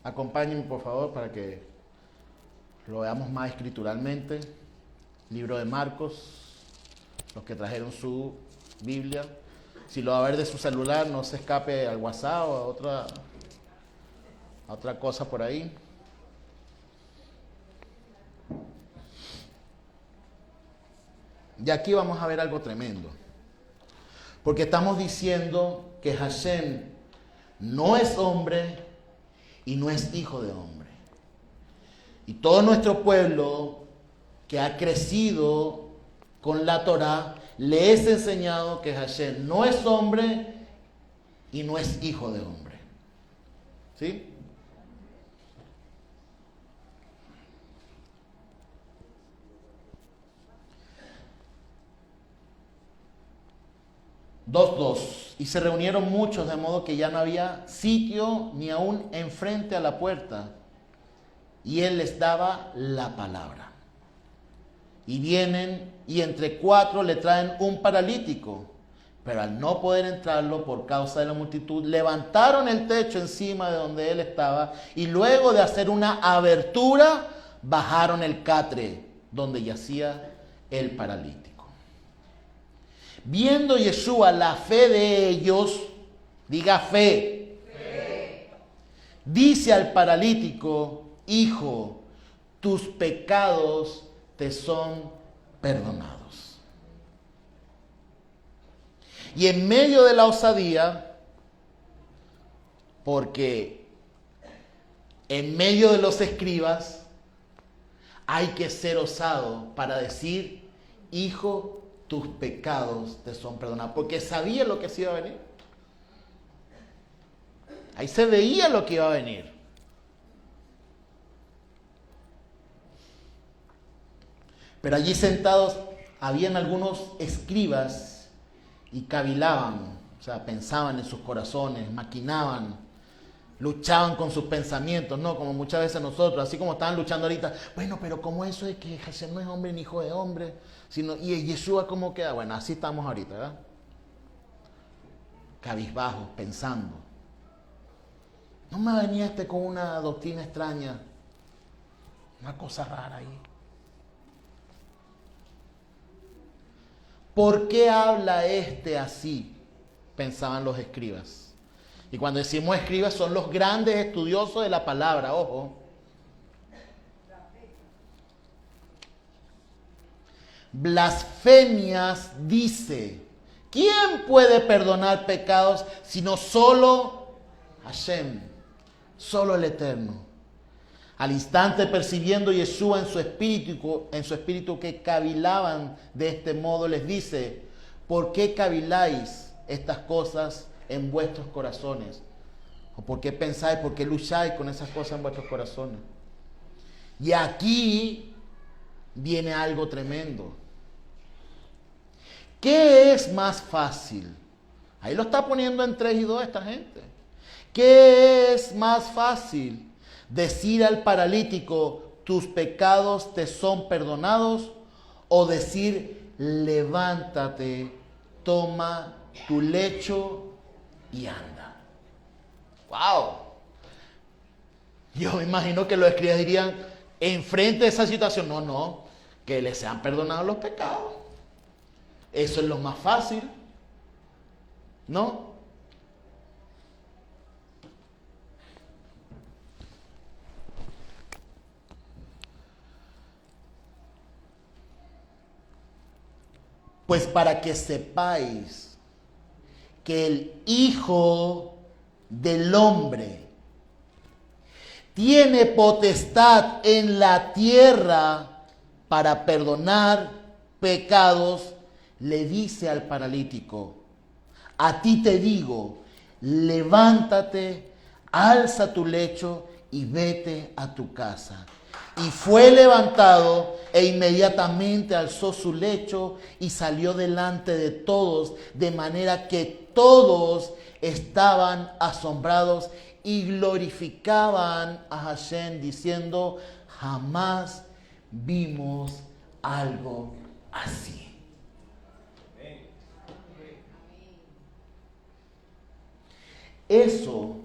acompáñenme por favor para que lo veamos más escrituralmente. Libro de Marcos, los que trajeron su Biblia. Si lo va a ver de su celular, no se escape al WhatsApp o a otra cosa por ahí. Y aquí vamos a ver algo tremendo. Porque estamos diciendo que Hashem no es hombre y no es hijo de hombre. Y todo nuestro pueblo que ha crecido con la Torá, le es enseñado que Hashem no es hombre y no es hijo de hombre. ¿Sí? Y se reunieron muchos, de modo que ya no había sitio ni aún enfrente a la puerta. Y él les daba la palabra. Y vienen y entre 4 le traen un paralítico. Pero al no poder entrarlo por causa de la multitud, levantaron el techo encima de donde él estaba. Y luego de hacer una abertura, bajaron el catre donde yacía el paralítico. Viendo Yeshua la fe de ellos, diga fe, dice al paralítico, hijo, tus pecados te son perdonados. Y en medio de la osadía, porque en medio de los escribas hay que ser osado para decir, hijo, tus pecados te son perdonados. Porque sabía lo que se iba a venir. Ahí se veía lo que iba a venir. Pero allí sentados habían algunos escribas y cavilaban, o sea, pensaban en sus corazones, maquinaban, luchaban con sus pensamientos, ¿no? Como muchas veces nosotros, así como estaban luchando ahorita. Bueno, pero ¿cómo eso de que Jesús no es hombre ni hijo de hombre? Sino, ¿y Yeshua cómo queda? Bueno, así estamos ahorita, ¿verdad? Cabizbajos, pensando. No me venía con una doctrina extraña, una cosa rara ahí. ¿Por qué habla así? Pensaban los escribas. Y cuando decimos escribas son los grandes estudiosos de la palabra, ojo. Blasfemias dice, ¿quién puede perdonar pecados sino solo Hashem, solo el Eterno? Al instante percibiendo Yeshua en su espíritu que cavilaban de este modo, les dice, ¿por qué caviláis estas cosas en vuestros corazones? ¿O por qué pensáis, por qué lucháis con esas cosas en vuestros corazones? Y aquí viene algo tremendo. ¿Qué es más fácil? Ahí lo está poniendo en 3 y 2 esta gente. ¿Qué es más fácil? Decir al paralítico, tus pecados te son perdonados, o decir, levántate, toma tu lecho y anda. ¡Wow! Yo me imagino que los escribas dirían, enfrente de esa situación, no, que les sean perdonados los pecados. Eso es lo más fácil, ¿no? Pues para que sepáis que el Hijo del Hombre tiene potestad en la tierra para perdonar pecados, le dice al paralítico, a ti te digo, levántate, alza tu lecho y vete a tu casa. Y fue levantado e inmediatamente alzó su lecho y salió delante de todos, de manera que todos estaban asombrados y glorificaban a Hashem diciendo: jamás vimos algo así. Eso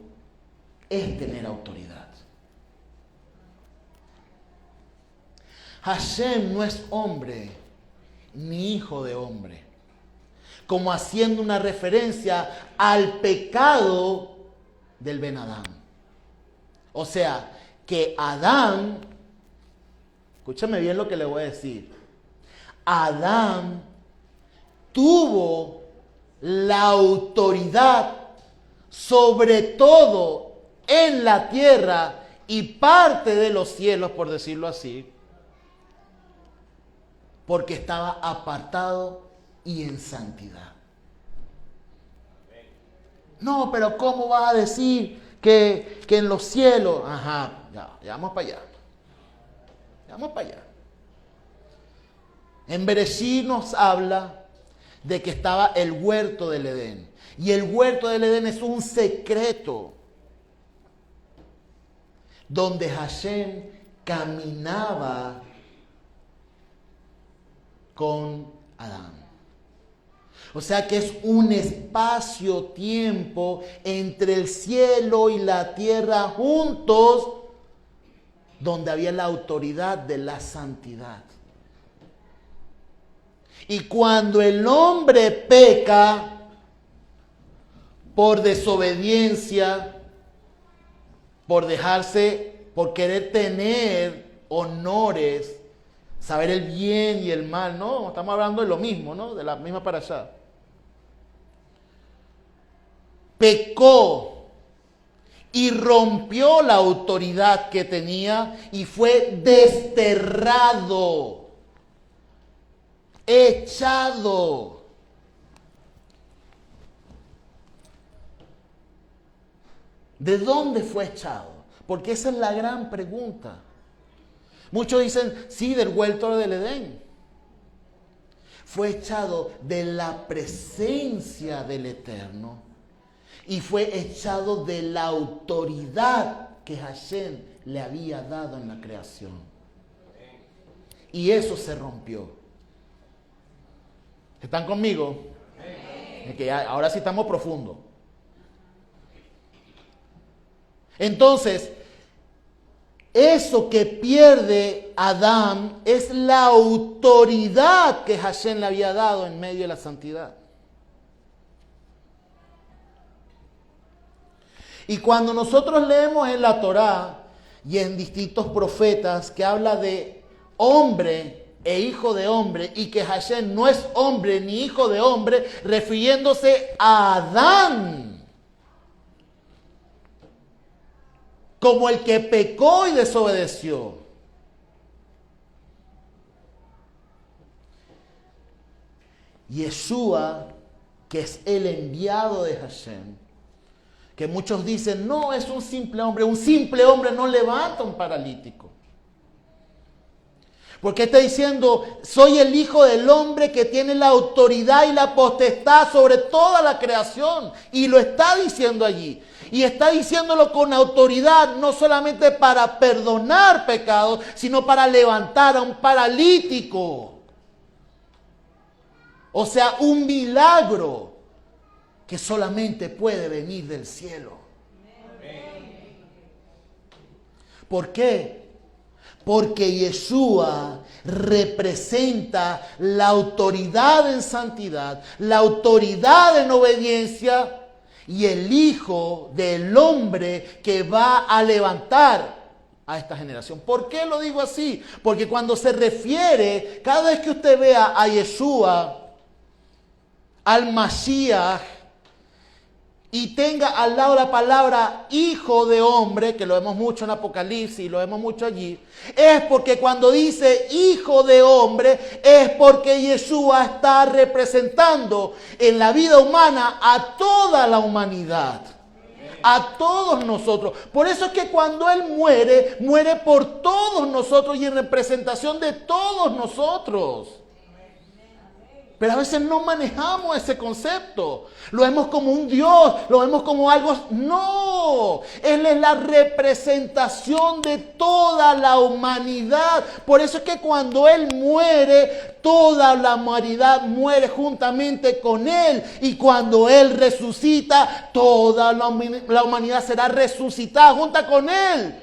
es tener autoridad. Hashem no es hombre ni hijo de hombre, como haciendo una referencia al pecado del Ben Adán. O sea, que Adán, escúchame bien lo que le voy a decir, Adán tuvo la autoridad sobre todo en la tierra y parte de los cielos, por decirlo así, porque estaba apartado y en santidad. No, pero ¿cómo vas a decir que en los cielos? Ajá, ya vamos para allá. Ya vamos para allá. En Bereshit nos habla de que estaba el huerto del Edén. Y el huerto del Edén es un secreto donde Hashem caminaba con Adán. O sea que es un espacio-tiempo entre el cielo y la tierra juntos, donde había la autoridad de la santidad. Y cuando el hombre peca por desobediencia, por querer tener honores, saber el bien y el mal, no, estamos hablando de lo mismo, ¿no? De la misma parashá. Pecó y rompió la autoridad que tenía y fue desterrado, echado. ¿De dónde fue echado? Porque esa es la gran pregunta. Muchos dicen, sí, del huerto del Edén. Fue echado de la presencia del Eterno y fue echado de la autoridad que Hashem le había dado en la creación. Y eso se rompió. ¿Están conmigo? Es que ahora sí estamos profundos. Entonces, eso que pierde Adán es la autoridad que Hashem le había dado en medio de la santidad. Y cuando nosotros leemos en la Torá y en distintos profetas que habla de hombre e hijo de hombre y que Hashem no es hombre ni hijo de hombre, refiriéndose a Adán como el que pecó y desobedeció. Yeshua, que es el enviado de Hashem, que muchos dicen, no, es un simple hombre no levanta un paralítico. Porque está diciendo, soy el hijo del hombre que tiene la autoridad y la potestad sobre toda la creación. Y lo está diciendo allí. Y está diciéndolo con autoridad, no solamente para perdonar pecados, sino para levantar a un paralítico. O sea, un milagro que solamente puede venir del cielo. ¿Por qué? Porque Yeshua representa la autoridad en santidad, la autoridad en obediencia y el Hijo del Hombre que va a levantar a esta generación. ¿Por qué lo digo así? Porque cuando se refiere, cada vez que usted vea a Yeshua, al Mashiach, y tenga al lado la palabra hijo de hombre, que lo vemos mucho en Apocalipsis y lo vemos mucho allí, es porque cuando dice hijo de hombre, es porque Yeshua está representando en la vida humana a toda la humanidad. A todos nosotros. Por eso es que cuando Él muere, muere por todos nosotros y en representación de todos nosotros. Pero a veces no manejamos ese concepto. Lo vemos como un Dios, lo vemos como algo... No, Él es la representación de toda la humanidad. Por eso es que cuando Él muere, toda la humanidad muere juntamente con Él. Y cuando Él resucita, toda la humanidad será resucitada junto con Él.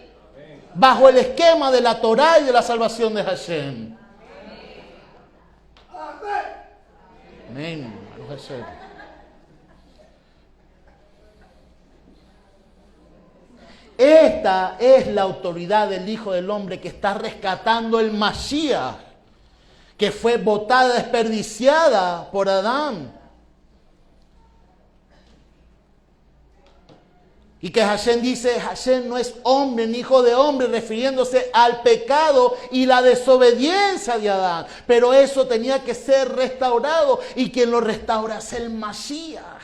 Bajo el esquema de la Torá y de la salvación de Hashem. Amén. Esta es la autoridad del Hijo del Hombre que está rescatando el Mashiach, que fue botada, desperdiciada por Adán. Y que Hashem dice, Hashem no es hombre ni hijo de hombre, refiriéndose al pecado y la desobediencia de Adán. Pero eso tenía que ser restaurado, y quien lo restaura es el Mashiach.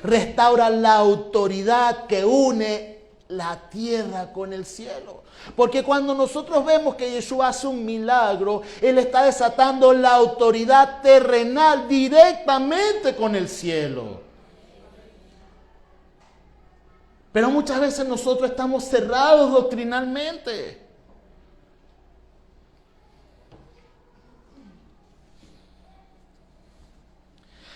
Restaura la autoridad que une la tierra con el cielo. Porque cuando nosotros vemos que Yeshua hace un milagro, Él está desatando la autoridad terrenal directamente con el cielo. Pero muchas veces nosotros estamos cerrados doctrinalmente.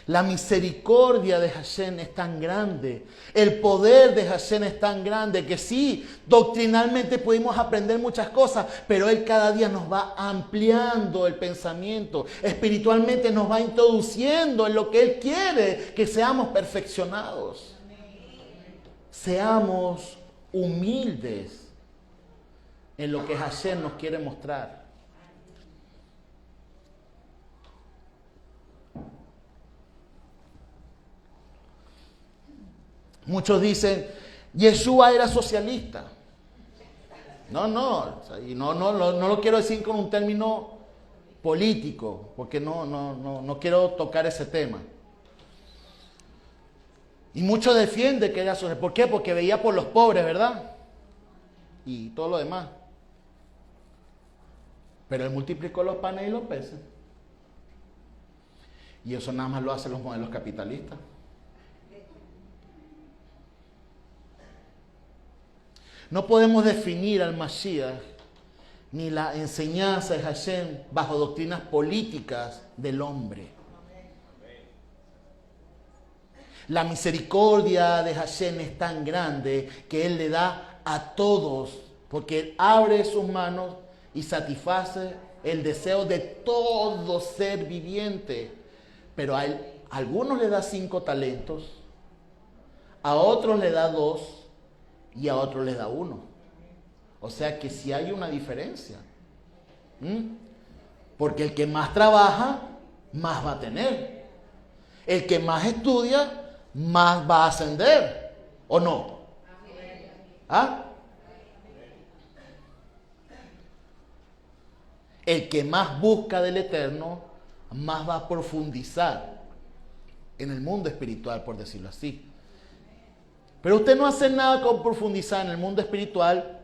La misericordia de Hashem es tan grande, el poder de Hashem es tan grande que sí, doctrinalmente pudimos aprender muchas cosas, pero Él cada día nos va ampliando el pensamiento, espiritualmente nos va introduciendo en lo que Él quiere, que seamos perfeccionados. Seamos humildes en lo que Hashem nos quiere mostrar. Muchos dicen, Yeshua era socialista. Y no lo quiero decir con un término político, porque no quiero tocar ese tema. Y muchos defienden que era socialista. ¿Por qué? Porque veía por los pobres, ¿verdad? Y todo lo demás. Pero Él multiplicó los panes y los peces. Y eso nada más lo hacen los modelos capitalistas. No podemos definir al Mashiach ni la enseñanza de Hashem bajo doctrinas políticas del hombre. La misericordia de Hashem es tan grande que Él le da a todos, porque Él abre sus manos y satisface el deseo de todo ser viviente. Pero a algunos le da 5 talentos, a otros le da 2 y a otros le da 1. O sea que sí hay una diferencia. Porque el que más trabaja, más va a tener. El que más estudia, más va a ascender, ¿o no? ¿Ah? El que más busca del Eterno, más va a profundizar en el mundo espiritual, por decirlo así. Pero usted no hace nada con profundizar en el mundo espiritual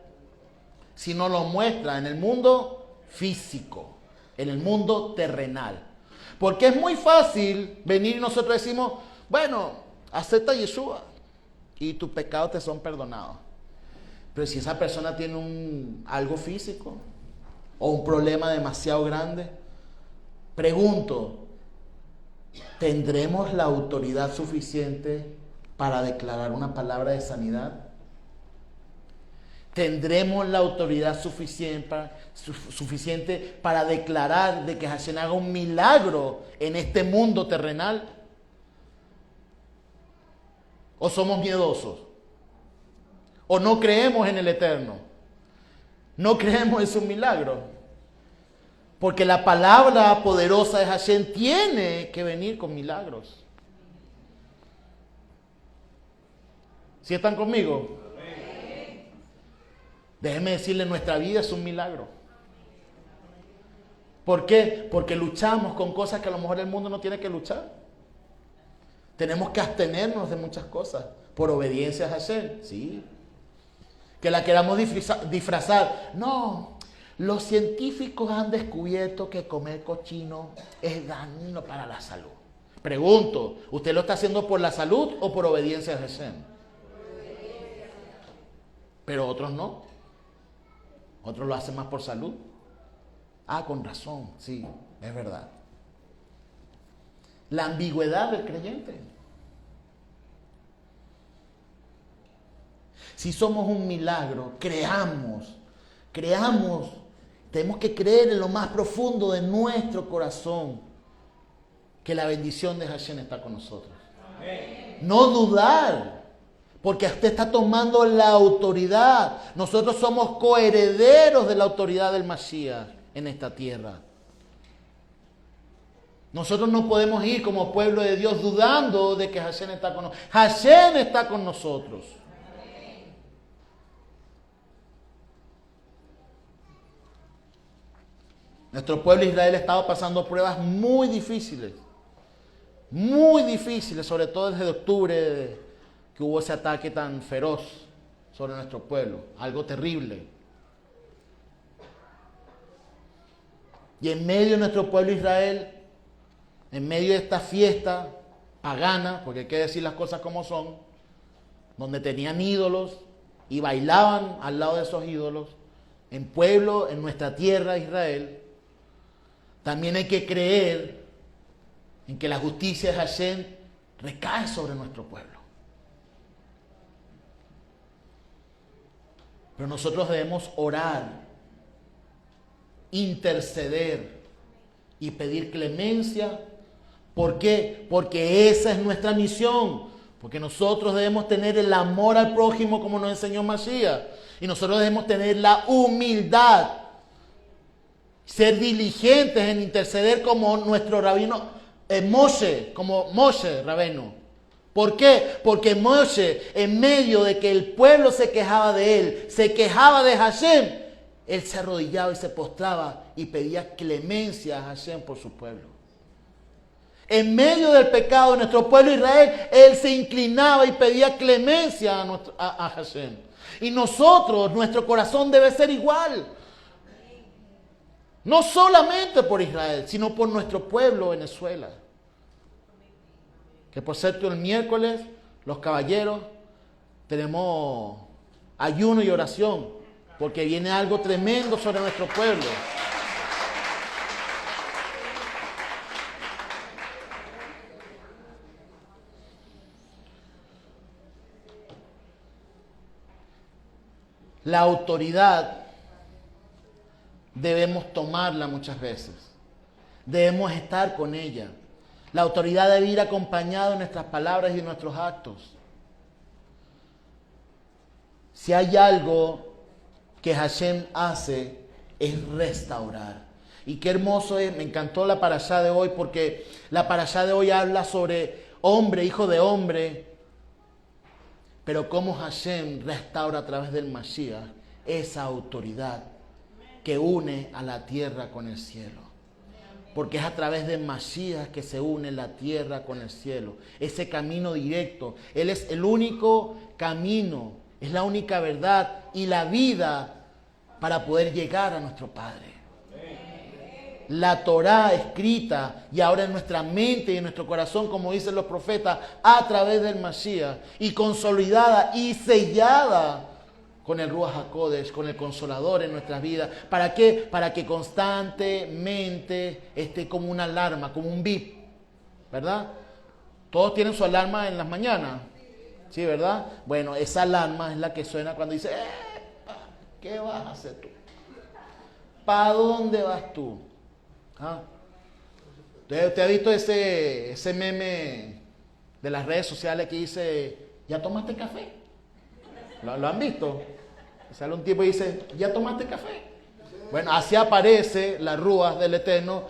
si no lo muestra en el mundo físico, en el mundo terrenal. Porque es muy fácil venir y nosotros decimos, bueno, acepta a Yeshua y tus pecados te son perdonados. Pero si esa persona tiene algo físico o un problema demasiado grande, pregunto, ¿tendremos la autoridad suficiente para declarar una palabra de sanidad? ¿Tendremos la autoridad suficiente para declarar de que Hashem haga un milagro en este mundo terrenal? ¿O somos miedosos? ¿O no creemos en el Eterno? No creemos en su milagro. Porque la palabra poderosa de Hashem tiene que venir con milagros. ¿Sí están conmigo? Déjenme decirles, nuestra vida es un milagro. ¿Por qué? Porque luchamos con cosas que a lo mejor el mundo no tiene que luchar. Tenemos que abstenernos de muchas cosas por obediencia a Hashem, sí. Que la queramos disfrazar. No, los científicos han descubierto que comer cochino es dañino para la salud. Pregunto, ¿usted lo está haciendo por la salud o por obediencia a Hashem? Pero otros no. Otros lo hacen más por salud. Ah, con razón, sí, es verdad. La ambigüedad del creyente. Si somos un milagro, creamos, tenemos que creer en lo más profundo de nuestro corazón que la bendición de Hashem está con nosotros. Amén. No dudar, porque usted está tomando la autoridad. Nosotros somos coherederos de la autoridad del Mashiach en esta tierra. Nosotros no podemos ir como pueblo de Dios dudando de que Hashem está con nosotros. Hashem está con nosotros. Nuestro pueblo Israel ha estado pasando pruebas muy difíciles, sobre todo desde octubre que hubo ese ataque tan feroz sobre nuestro pueblo, algo terrible. Y en medio de nuestro pueblo Israel, en medio de esta fiesta pagana, porque hay que decir las cosas como son, donde tenían ídolos y bailaban al lado de esos ídolos, en pueblo, en nuestra tierra Israel, también hay que creer en que la justicia de Hashem recae sobre nuestro pueblo. Pero nosotros debemos orar, interceder y pedir clemencia. ¿Por qué? Porque esa es nuestra misión. Porque nosotros debemos tener el amor al prójimo como nos enseñó Mashiach. Y nosotros debemos tener la humildad. Ser diligentes en interceder como nuestro rabino Moshe, como Moshe rabino. ¿Por qué? Porque Moshe, en medio de que el pueblo se quejaba de él, se quejaba de Hashem, él se arrodillaba y se postraba y pedía clemencia a Hashem por su pueblo. En medio del pecado de nuestro pueblo Israel, él se inclinaba y pedía clemencia a Hashem. Y nosotros, nuestro corazón debe ser igual. No solamente por Israel, sino por nuestro pueblo Venezuela. Que por cierto, el miércoles, los caballeros, tenemos ayuno y oración, porque viene algo tremendo sobre nuestro pueblo. La autoridad debemos tomarla muchas veces. Debemos estar con ella. La autoridad debe ir acompañada de nuestras palabras y de nuestros actos. Si hay algo que Hashem hace, es restaurar. Y qué hermoso es, me encantó la parashá de hoy, porque la parashá de hoy habla sobre hombre, hijo de hombre, pero cómo Hashem restaura a través del Mashiach esa autoridad que une a la tierra con el cielo. Porque es a través de Mashiach que se une la tierra con el cielo. Ese camino directo. Él es el único camino, es la única verdad y la vida para poder llegar a nuestro Padre. La Torá escrita y ahora en nuestra mente y en nuestro corazón, como dicen los profetas, a través del Mashiach y consolidada y sellada con el Ruach HaKodesh, con el Consolador en nuestras vidas. ¿Para qué? Para que constantemente esté como una alarma, como un bip, ¿verdad? Todos tienen su alarma en las mañanas, ¿sí, verdad? Bueno, esa alarma es la que suena cuando dice, ¿qué vas a hacer tú? ¿Para dónde vas tú? ¿Ah? ¿Usted ha visto ese meme de las redes sociales que dice, ¿ya tomaste café? ¿Lo han visto? Sale un tipo y dice, ¿ya tomaste café? Bueno, así aparece las rúas del Eterno.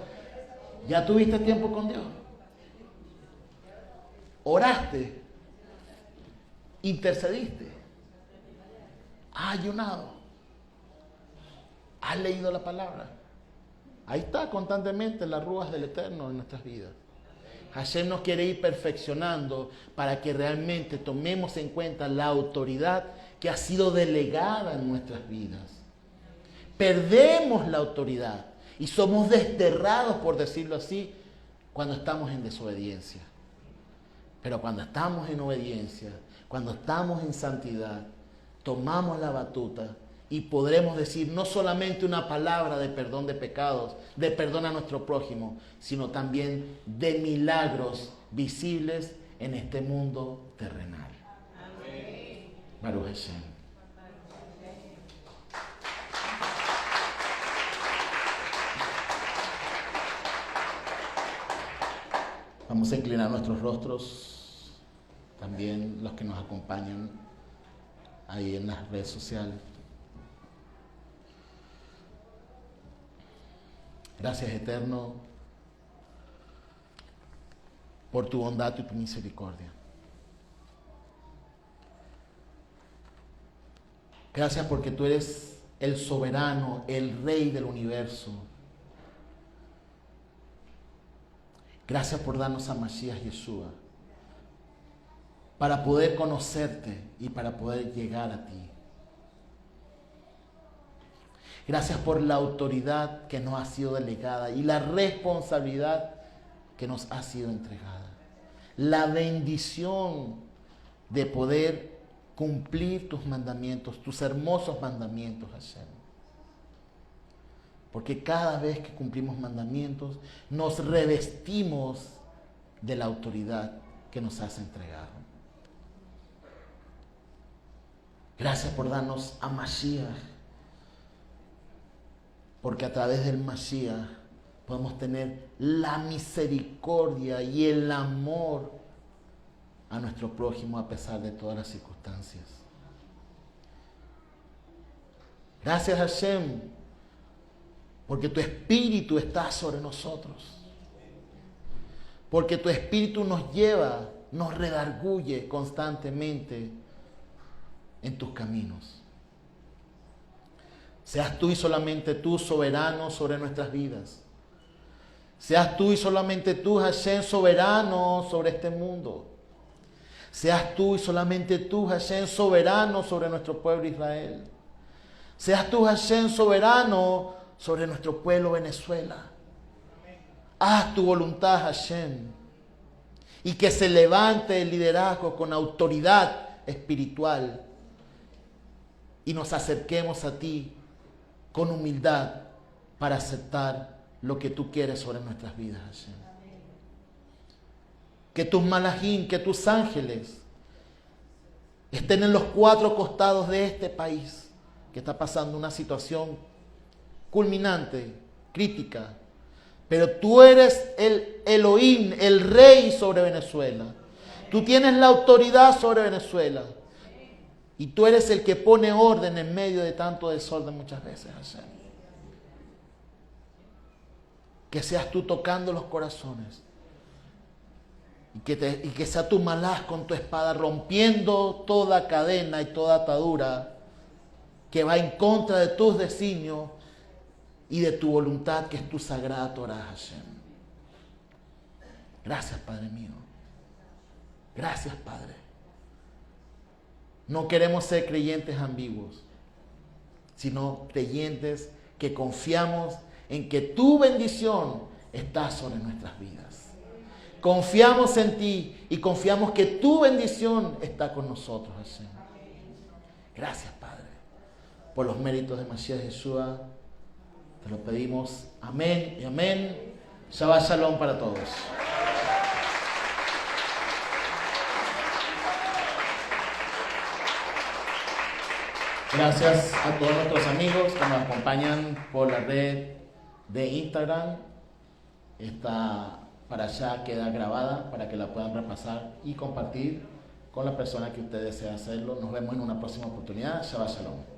¿Ya tuviste tiempo con Dios? ¿Oraste? ¿Intercediste? ¿Has ayunado? ¿Has leído la palabra? Ahí está constantemente las rúas del Eterno en nuestras vidas. Hashem nos quiere ir perfeccionando para que realmente tomemos en cuenta la autoridad que ha sido delegada en nuestras vidas. Perdemos la autoridad y somos desterrados, por decirlo así, cuando estamos en desobediencia. Pero cuando estamos en obediencia, cuando estamos en santidad, tomamos la batuta y podremos decir no solamente una palabra de perdón de pecados, de perdón a nuestro prójimo, sino también de milagros visibles en este mundo terrenal. Amén. Baruch Hashem. Vamos a inclinar nuestros rostros, también los que nos acompañan ahí en las redes sociales. Gracias, Eterno, por tu bondad y tu misericordia. Gracias porque tú eres el soberano, el Rey del universo. Gracias por darnos a Mashiach Yeshua para poder conocerte y para poder llegar a ti. Gracias por la autoridad que nos ha sido delegada y la responsabilidad que nos ha sido entregada. La bendición de poder cumplir tus mandamientos, tus hermosos mandamientos, Hashem. Porque cada vez que cumplimos mandamientos, nos revestimos de la autoridad que nos has entregado. Gracias por darnos a Mashiach. Porque a través del Mashiach podemos tener la misericordia y el amor a nuestro prójimo a pesar de todas las circunstancias. Gracias, Hashem, porque tu Espíritu está sobre nosotros. Porque tu Espíritu nos lleva, nos redarguye constantemente en tus caminos. Seas tú y solamente tú soberano sobre nuestras vidas. Seas tú y solamente tú, Hashem, soberano sobre este mundo. Seas tú y solamente tú, Hashem, soberano sobre nuestro pueblo Israel. Seas tú, Hashem, soberano sobre nuestro pueblo Venezuela. Haz tu voluntad, Hashem. Y que se levante el liderazgo con autoridad espiritual. Y nos acerquemos a ti con humildad para aceptar lo que tú quieres sobre nuestras vidas, Hashem. Que tus malajim, que tus ángeles estén en los cuatro costados de este país que está pasando una situación culminante, crítica. Pero tú eres el Elohim, el Rey sobre Venezuela. Tú tienes la autoridad sobre Venezuela. Y tú eres el que pone orden en medio de tanto desorden muchas veces, Hashem. Que seas tú tocando los corazones. Y que sea tu malaj con tu espada rompiendo toda cadena y toda atadura que va en contra de tus designios y de tu voluntad, que es tu sagrada Torah, Hashem. Gracias, Padre mío. Gracias, Padre. No queremos ser creyentes ambiguos, sino creyentes que confiamos en que tu bendición está sobre nuestras vidas. Confiamos en ti y confiamos que tu bendición está con nosotros, Hashem. Gracias, Padre, por los méritos de Mashiach Yeshua. Te lo pedimos. Amén y amén. Shabbat Shalom para todos. Gracias a todos nuestros amigos que nos acompañan por la red de Instagram. Esta para allá queda grabada para que la puedan repasar y compartir con la persona que usted desea hacerlo. Nos vemos en una próxima oportunidad. Shabbat Shalom.